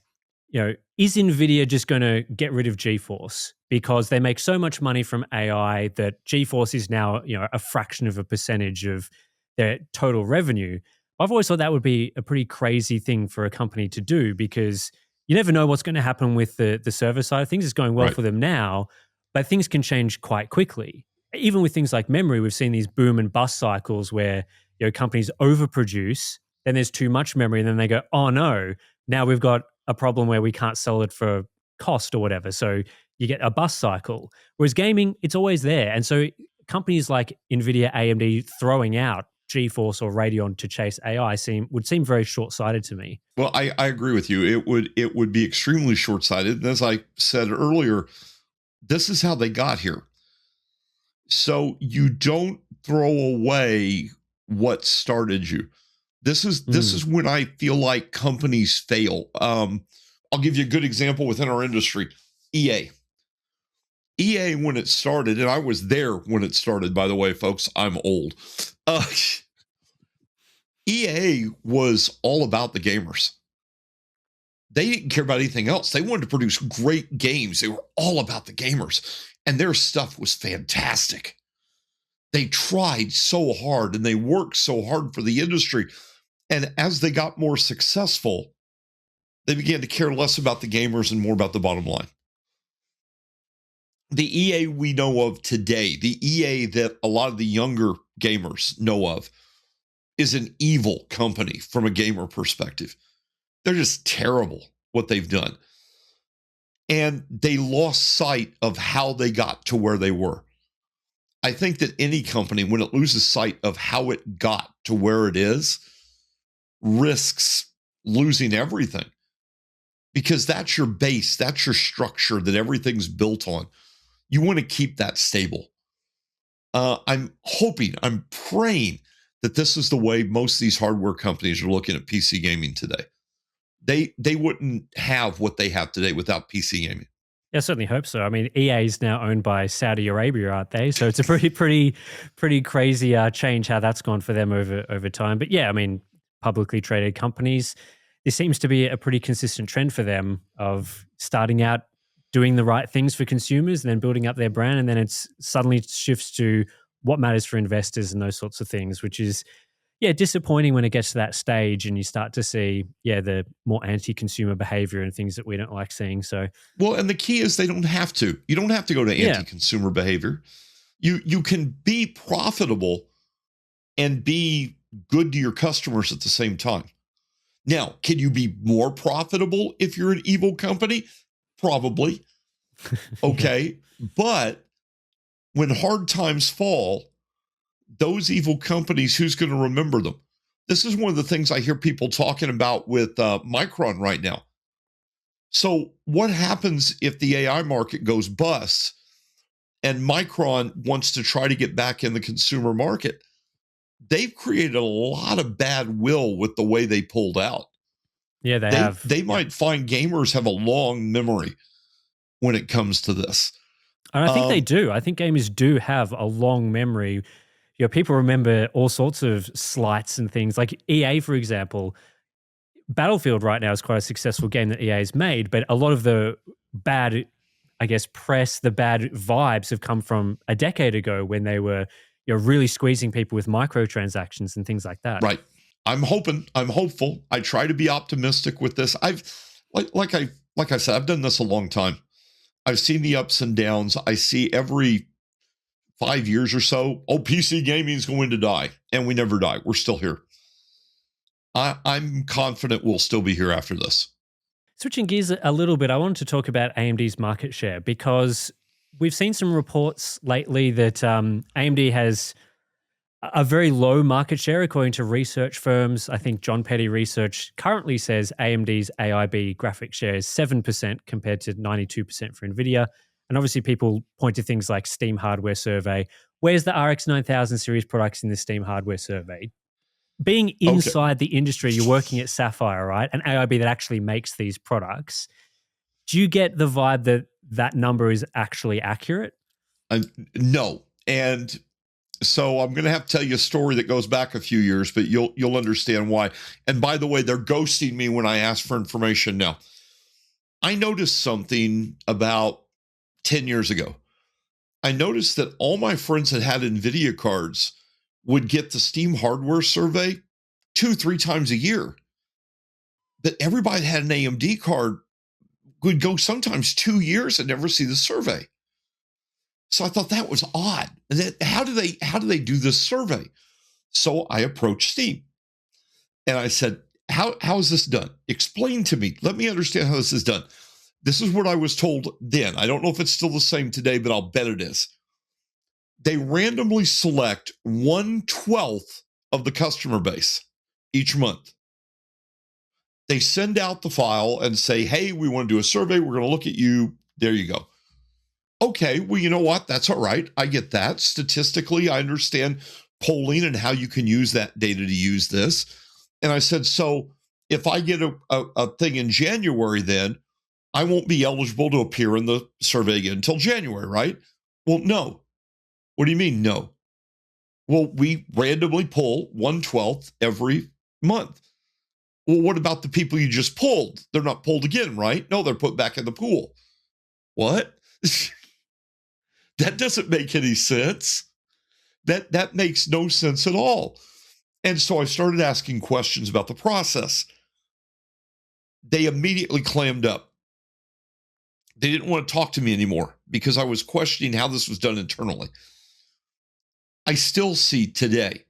you know, is NVIDIA just going to get rid of GeForce because they make so much money from AI that GeForce is now, you know, a fraction of a percentage of their total revenue? I've always thought that would be a pretty crazy thing for a company to do, because you never know what's going to happen with the server side of things. It's going well for them now, but things can change quite quickly. Even with things like memory, we've seen these boom and bust cycles where, you know, companies overproduce, then there's too much memory, and then they go, oh no, now we've got a problem where we can't sell it for cost or whatever. So you get a bust cycle. Whereas gaming, it's always there. And so companies like NVIDIA, AMD throwing out GeForce or Radeon to chase AI would seem very short-sighted to me. Well, I agree with you. It would be extremely short-sighted. And as I said earlier, this is how they got here. So you don't throw away what started you. This is when I feel like companies fail. I'll give you a good example within our industry. EA, when it started, and I was there when it started, by the way, folks, I'm old. EA was all about the gamers. They didn't care about anything else. They wanted to produce great games. They were all about the gamers, and their stuff was fantastic. They tried so hard and they worked so hard for the industry. And as they got more successful, they began to care less about the gamers and more about the bottom line. The EA we know of today, the EA that a lot of the younger gamers know of, is an evil company from a gamer perspective. They're just terrible what they've done. And they lost sight of how they got to where they were. I think that any company, when it loses sight of how it got to where it is, risks losing everything. Because that's your base, that's your structure that everything's built on. You want to keep that stable. I'm praying that this is the way most of these hardware companies are looking at PC gaming today. They wouldn't have what they have today without PC gaming. Yeah, I certainly hope so. I mean, EA is now owned by Saudi Arabia, aren't they? So it's a pretty crazy change how that's gone for them over time. But yeah, I mean, publicly traded companies, this seems to be a pretty consistent trend for them of starting out doing the right things for consumers and then building up their brand, and then it's suddenly shifts to what matters for investors and those sorts of things, which is, yeah, disappointing when it gets to that stage and you start to see, the more anti-consumer behavior and things that we don't like seeing. So, well, and the key is they don't have to. You don't have to go to anti-consumer behavior. You can be profitable and be good to your customers at the same time. Now, can you be more profitable if you're an evil company? Probably. Okay. But when hard times fall, those evil companies, who's going to remember them? This is one of the things I hear people talking about with Micron right now. So what happens if the AI market goes bust and Micron wants to try to get back in the consumer market? They've created a lot of bad will with the way they pulled out. Yeah, they have. They might find gamers have a long memory when it comes to this. And I think they do. I think gamers do have a long memory. You know, people remember all sorts of slights and things. Like EA, for example, Battlefield right now is quite a successful game that EA has made, but a lot of the bad, I guess, press, the bad vibes have come from a decade ago when they were, you know, really squeezing people with microtransactions and things like that. Right. I'm hopeful. I try to be optimistic with this. I've like I said, I've done this a long time. I've seen the ups and downs. I see every 5 years or so, PC gaming is going to die, and we never die. We're still here. I'm confident we'll still be here after this. Switching gears a little bit, I wanted to talk about AMD's market share because we've seen some reports lately that AMD has a very low market share according to research firms. I think John Petty Research currently says AMD's AIB graphic share is 7% compared to 92% for NVIDIA. And obviously people point to things like Steam Hardware Survey. Where's the RX 9000 series products in the Steam Hardware Survey? Being inside the industry, you're working at Sapphire, right? An AIB that actually makes these products. Do you get the vibe that that number is actually accurate? No. And so I'm going to have to tell you a story that goes back a few years, but you'll understand why. And by the way, they're ghosting me when I ask for information now. I noticed something about 10 years ago. I noticed that all my friends that had NVIDIA cards would get the Steam Hardware Survey 2-3 times a year. But everybody that had an AMD card would go sometimes 2 years and never see the survey. So I thought that was odd. How do they do this survey? So I approached Steam and I said, how is this done? Explain to me. Let me understand how this is done. This is what I was told then. I don't know if it's still the same today, but I'll bet it is. They randomly select 1/12 of the customer base each month. They send out the file and say, hey, we want to do a survey. We're going to look at you. There you go. Okay, well, you know what? That's all right. I get that. Statistically, I understand polling and how you can use that data to use this. And I said, so if I get a thing in January, then I won't be eligible to appear in the survey again until January, right? Well, no. What do you mean, no? Well, we randomly pull 1/12 every month. Well, what about the people you just pulled? They're not pulled again, right? No, they're put back in the pool. What? That doesn't make any sense. That makes no sense at all. And so I started asking questions about the process. They immediately clammed up. They didn't want to talk to me anymore because I was questioning how this was done internally. I still see today,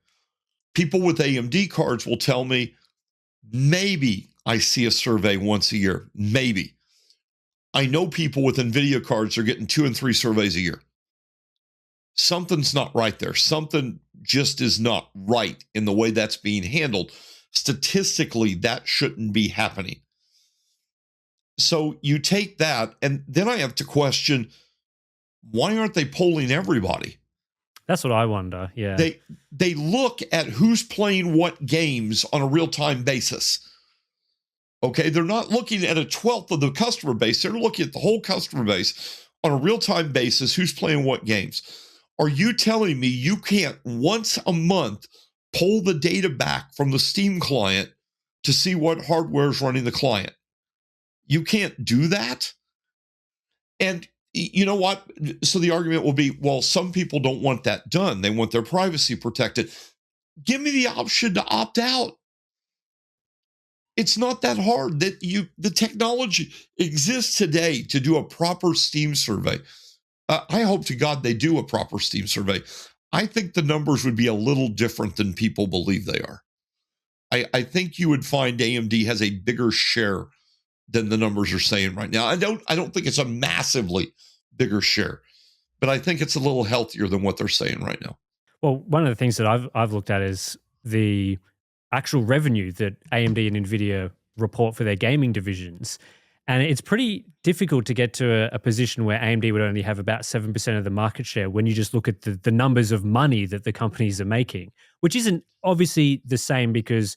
people with AMD cards will tell me, maybe I see a survey once a year, maybe. I know people with NVIDIA cards are getting 2 and 3 surveys a year. Something's not right there. Something just is not right in the way that's being handled. Statistically, that shouldn't be happening. So you take that, and then I have to question, why aren't they polling everybody? That's what I wonder, yeah. They look at who's playing what games on a real-time basis. Okay, they're not looking at 1/12 of the customer base. They're looking at the whole customer base on a real-time basis, who's playing what games. Are you telling me you can't once a month pull the data back from the Steam client to see what hardware is running the client? You can't do that? And you know what? So the argument will be, well, some people don't want that done. They want their privacy protected. Give me the option to opt out. It's not that hard. The technology exists today to do a proper Steam survey. I hope to God they do a proper Steam survey. I think the numbers would be a little different than people believe they are. I think you would find AMD has a bigger share than the numbers are saying right now. I don't think it's a massively bigger share, but I think it's a little healthier than what they're saying right now. Well, one of the things that I've looked at is the actual revenue that AMD and Nvidia report for their gaming divisions. And it's pretty difficult to get to a position where AMD would only have about 7% of the market share when you just look at the numbers of money that the companies are making, which isn't obviously the same because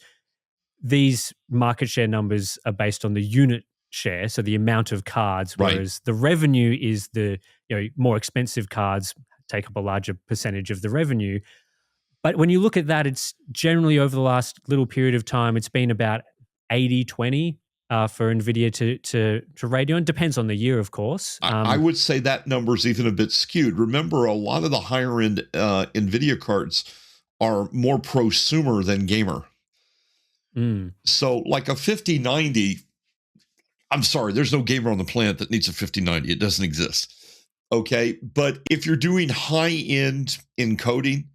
these market share numbers are based on the unit share, so the amount of cards, whereas the revenue is the more expensive cards take up a larger percentage of the revenue. But when you look at that, it's generally over the last little period of time, it's been about 80-20 for NVIDIA to Radeon. Depends on the year, of course. I would say that number's even a bit skewed. Remember, a lot of the higher-end NVIDIA cards are more prosumer than gamer. So like a 5090, I'm sorry, there's no gamer on the planet that needs a 5090. It doesn't exist. Okay, but if you're doing high-end encoding,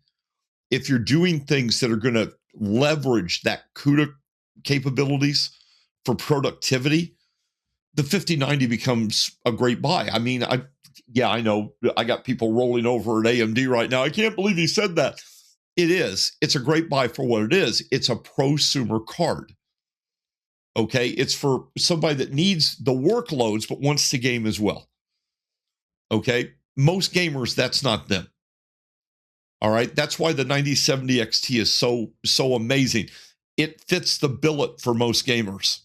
if you're doing things that are going to leverage that CUDA capabilities for productivity, the 5090 becomes a great buy. I mean, I know I got people rolling over at AMD right now. I can't believe he said that. It is. It's a great buy for what it is. It's a prosumer card. Okay, it's for somebody that needs the workloads but wants to game as well. Okay, most gamers, that's not them. All right, that's why the 9070 XT is so amazing. It fits the billet for most gamers,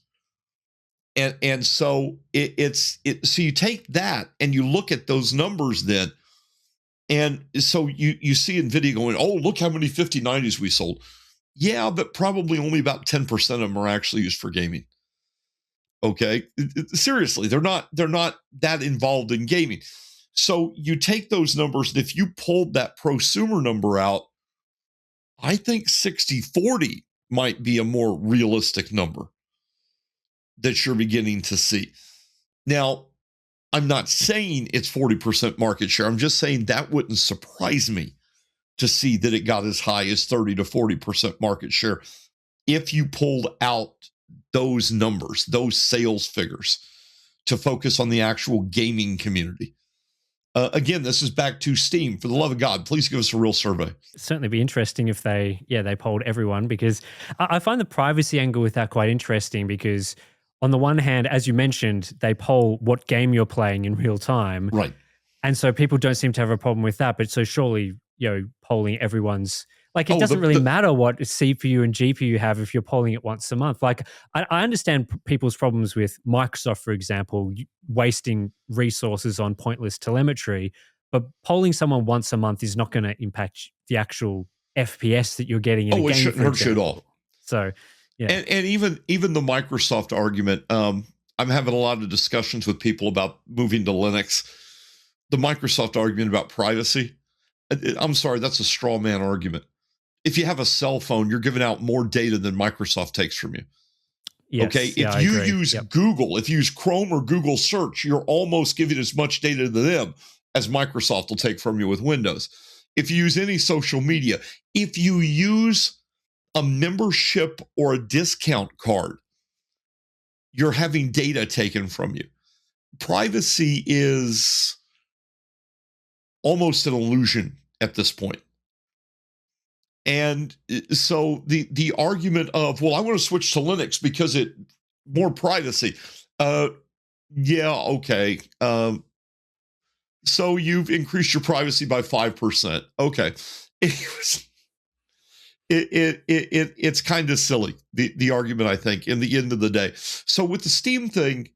and so so you take that and you look at those numbers then, and so you see NVIDIA going, oh, look how many 5090s we sold. Yeah, but probably only about 10% of them are actually used for gaming. Okay, seriously, they're not that involved in gaming. So you take those numbers, and if you pulled that prosumer number out, I think 60-40 might be a more realistic number that you're beginning to see. Now, I'm not saying it's 40% market share. I'm just saying that wouldn't surprise me to see that it got as high as 30 to 40% market share if you pulled out those numbers, those sales figures, to focus on the actual gaming community. Again, this is back to Steam. For the love of God, please give us a real survey. It'd certainly be interesting if they polled everyone, because I find the privacy angle with that quite interesting, because on the one hand, as you mentioned, they poll what game you're playing in real time. Right. And so people don't seem to have a problem with that. But so surely, polling everyone's, like, it doesn't really matter what CPU and GPU you have if you're polling it once a month. Like, I understand people's problems with Microsoft, for example, wasting resources on pointless telemetry, but polling someone once a month is not going to impact the actual FPS that you're getting in a game. It shouldn't hurt you at all. So, yeah. And even the Microsoft argument, I'm having a lot of discussions with people about moving to Linux. The Microsoft argument about privacy, I'm sorry, that's a straw man argument. If you have a cell phone, you're giving out more data than Microsoft takes from you. Yes, okay, if you use Google, if you use Chrome or Google Search, you're almost giving as much data to them as Microsoft will take from you with Windows. If you use any social media, if you use a membership or a discount card, you're having data taken from you. Privacy is almost an illusion at this point. And so the argument of, well, I want to switch to Linux because it more privacy. Yeah, okay. So you've increased your privacy by 5%. Okay. It's kind of silly, the argument, I think, in the end of the day. So with the Steam thing,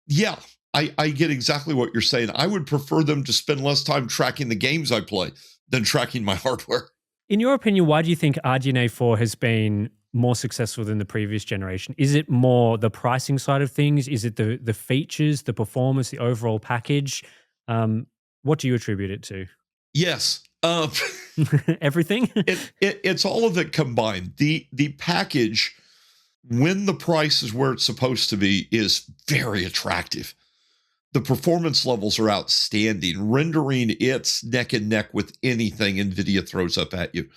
yeah, I get exactly what you're saying. I would prefer them to spend less time tracking the games I play than tracking my hardware. In your opinion, why do you think RDNA 4 has been more successful than the previous generation? Is it more the pricing side of things? Is it the features, the performance, the overall package? What do you attribute it to? Yes. Everything? It's all of it combined. The package, when the price is where it's supposed to be, is very attractive. The performance levels are outstanding. Rendering, it's neck and neck with anything NVIDIA throws up at you.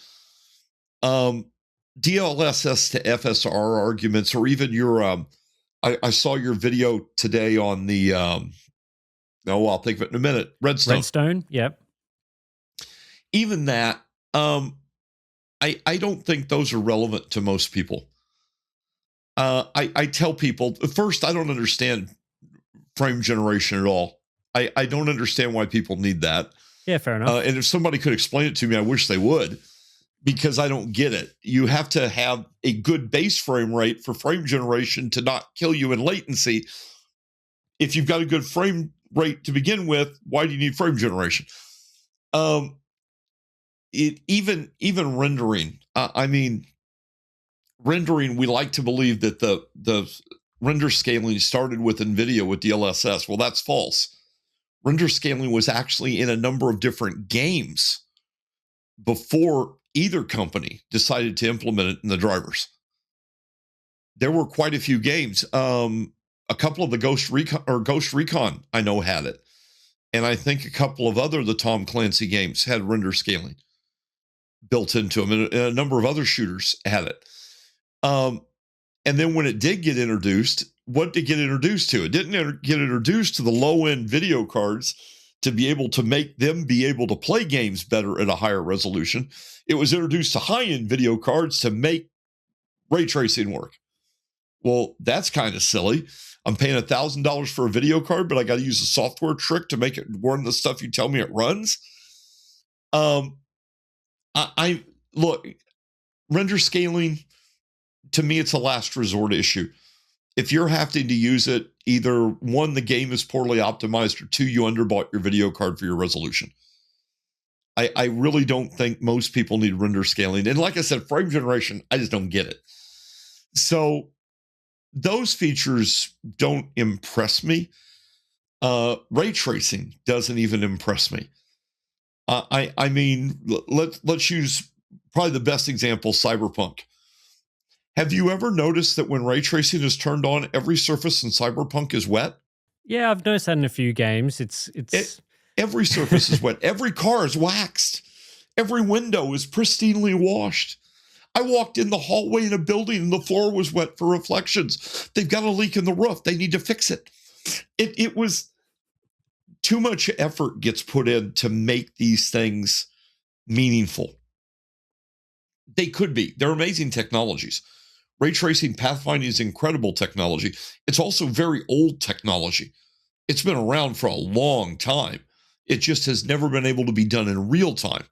DLSS to FSR arguments, or even your, I saw your video today on the No, I'll think of it in a minute. Redstone, yep. Even that, I don't think those are relevant to most people. I tell people, first, I don't understand frame generation at all. I don't understand why people need that. Yeah, fair enough. And if somebody could explain it to me, I wish they would, because I don't get it. You have to have a good base frame rate for frame generation to not kill you in latency. If you've got a good frame rate to begin with, why do you need frame generation? Even rendering. Rendering, we like to believe that the render scaling started with NVIDIA with DLSS. Well, that's false. Render scaling was actually in a number of different games before either company decided to implement it in the drivers. There were quite a few games. A couple of the Ghost Recon I know had it. And I think a couple of the Tom Clancy games had render scaling built into them. And a number of other shooters had it. And then when it did get introduced, what did it get introduced to? It didn't get introduced to the low-end video cards to be able to make them be able to play games better at a higher resolution. It was introduced to high-end video cards to make ray tracing work. Well, that's kind of silly. I'm paying $1,000 for a video card, but I got to use a software trick to make it run the stuff you tell me it runs. I look, render scaling, to me, it's a last resort issue. If you're having to use it, either one, the game is poorly optimized, or two, you underbought your video card for your resolution. I really don't think most people need render scaling. And like I said, frame generation, I just don't get it. So those features don't impress me. Ray tracing doesn't even impress me. I mean, let's use probably the best example, Cyberpunk. Have you ever noticed that when ray tracing is turned on, every surface in Cyberpunk is wet? Yeah, I've noticed that in a few games. Every surface is wet. Every car is waxed. Every window is pristinely washed. I walked in the hallway in a building and the floor was wet for reflections. They've got a leak in the roof. They need to fix it. It was too much effort gets put in to make these things meaningful. They could be. They're amazing technologies. Ray tracing, pathfinding is incredible technology. It's also very old technology. It's been around for a long time. It just has never been able to be done in real time.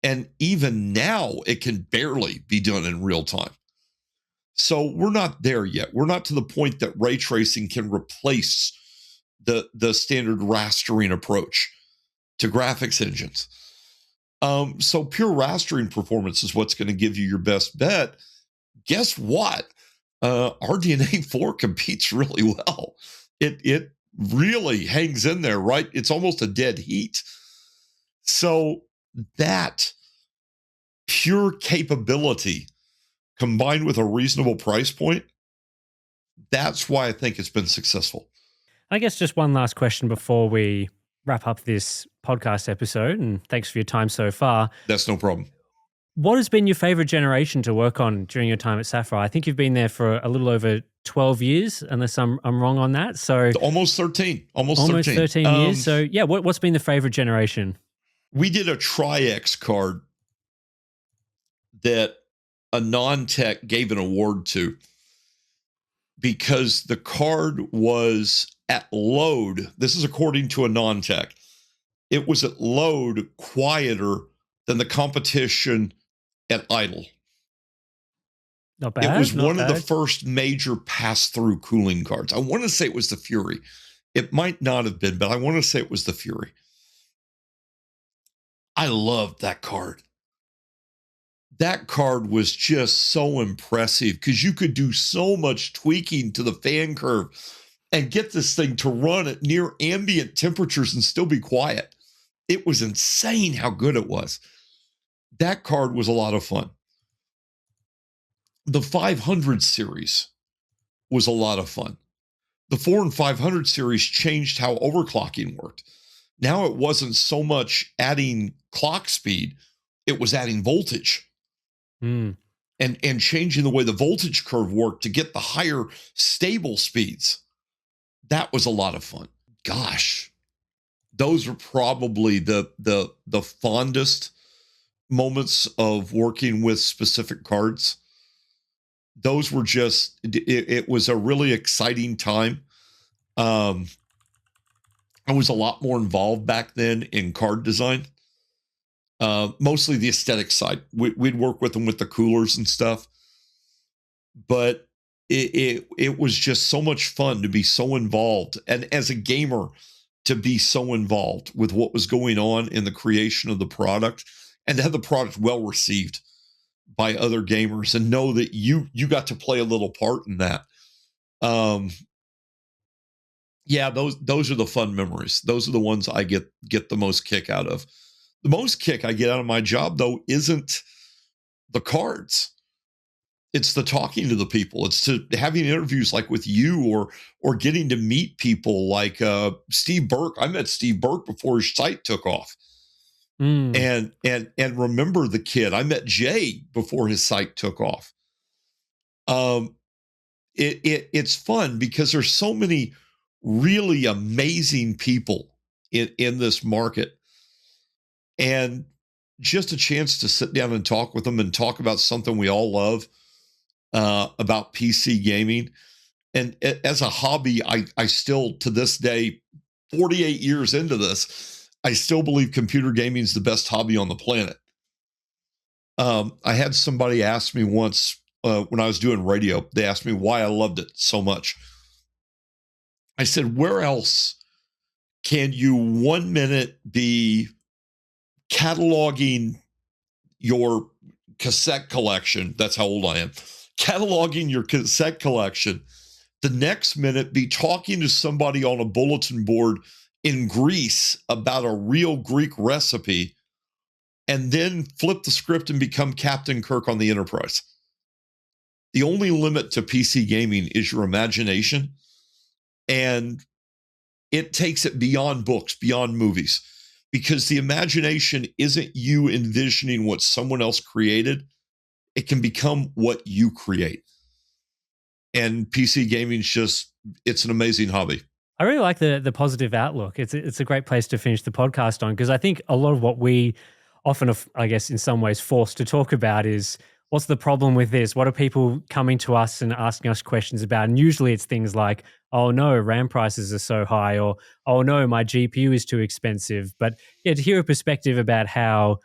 And even now, it can barely be done in real time. So we're not there yet. We're not to the point that ray tracing can replace the standard rastering approach to graphics engines. So pure rastering performance is what's going to give you your best bet. Guess what? RDNA 4 competes really well. It really hangs in there, right? It's almost a dead heat. So that pure capability combined with a reasonable price point, that's why I think it's been successful. I guess just one last question before we wrap up this podcast episode, and thanks for your time so far. That's no problem. What has been your favorite generation to work on during your time at Sapphire? I think you've been there for a little over 12 years, unless I'm wrong on that. So almost 13. Almost 13 years. So yeah, what's been the favorite generation? We did a Tri-X card that a non-tech gave an award to because the card was at load. This is according to a non-tech. It was at load quieter than the competition at idle. Not bad. It was one of the first major pass-through cooling cards. I want to say it was the Fury. It might not have been, but I want to say it was the Fury. I loved that card. That card was just so impressive because you could do so much tweaking to the fan curve and get this thing to run at near ambient temperatures and still be quiet. It was insane how good it was. That card was a lot of fun. The 500 series was a lot of fun. The 4 and 500 series changed how overclocking worked. Now it wasn't so much adding clock speed, it was adding voltage. And changing the way the voltage curve worked to get the higher stable speeds. That was a lot of fun. gosh, those are probably the fondest moments of working with specific cards. Those were just, it was a really exciting time. I was a lot more involved back then in card design. Mostly the aesthetic side. We'd work with them with the coolers and stuff. But it was just so much fun to be so involved. And as a gamer, to be so involved with what was going on in the creation of the product and to have the product well received by other gamers and know that you got to play a little part in that. Yeah, those are the fun memories. Those are the ones I get the most kick out of. The most kick I get out of my job, though, isn't the cards. It's the talking to the people. It's to having interviews like with you or getting to meet people like Steve Burke. I met Steve Burke before his site took off. And remember the kid. I met Jay before his site took off. It's fun because there's so many really amazing people in this market. And just a chance to sit down and talk with them and talk about something we all love, about PC gaming. And as a hobby, I still, to this day, 48 years into this, I still believe computer gaming is the best hobby on the planet. I had somebody ask me once when I was doing radio, they asked me why I loved it so much. I said, where else can you 1 minute be cataloging your cassette collection? That's how old I am. Cataloging your cassette collection. The next minute be talking to somebody on a bulletin board in Greece about a real Greek recipe, and then flip the script and become Captain Kirk on the Enterprise. The only limit to PC gaming is your imagination, and it takes it beyond books, beyond movies, because the imagination isn't you envisioning what someone else created. It can become what you create. And PC gaming is just, it's an amazing hobby. I really like the positive outlook. It's a great place to finish the podcast on, because I think a lot of what we often, I guess, in some ways forced to talk about is, what's the problem with this? What are people coming to us and asking us questions about? And usually it's things like, oh no, RAM prices are so high, or oh no, my GPU is too expensive. But yeah, to hear a perspective about how,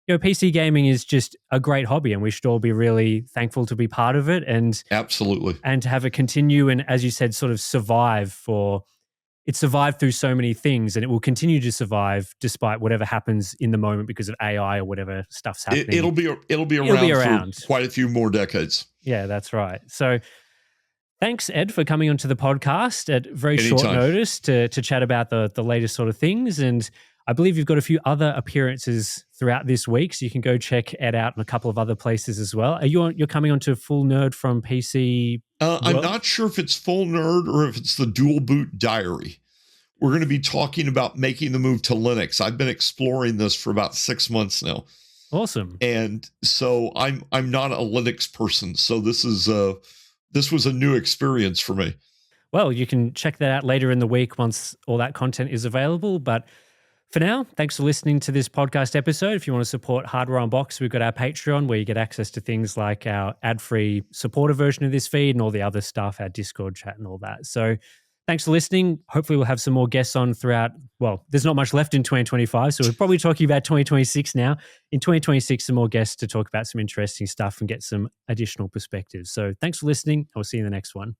PC gaming is just a great hobby and we should all be really thankful to be part of it. And absolutely. And to have it continue and, as you said, sort of survive it survived through so many things, and it will continue to survive despite whatever happens in the moment because of AI or whatever stuff's happening. It'll be around for quite a few more decades. Yeah, that's right. So thanks, Ed, for coming onto the podcast at very Anytime. Short notice to chat about the latest sort of things. And I believe you've got a few other appearances throughout this week, so you can go check Ed out in a couple of other places as well. Are you're coming onto Full Nerd from PC? I'm not sure if it's Full Nerd or if it's the Dual Boot Diary. We're going to be talking about making the move to Linux. I've been exploring this for about 6 months now. Awesome. And so I'm not a Linux person, so this was a new experience for me. Well, you can check that out later in the week once all that content is available. But for now, thanks for listening to this podcast episode. If you want to support Hardware Unboxed, we've got our Patreon where you get access to things like our ad-free supporter version of this feed and all the other stuff, our Discord chat and all that. So thanks for listening. Hopefully we'll have some more guests on throughout. Well, there's not much left in 2025, so we're probably talking about 2026 now. In 2026, some more guests to talk about some interesting stuff and get some additional perspectives. So thanks for listening. I'll see you in the next one.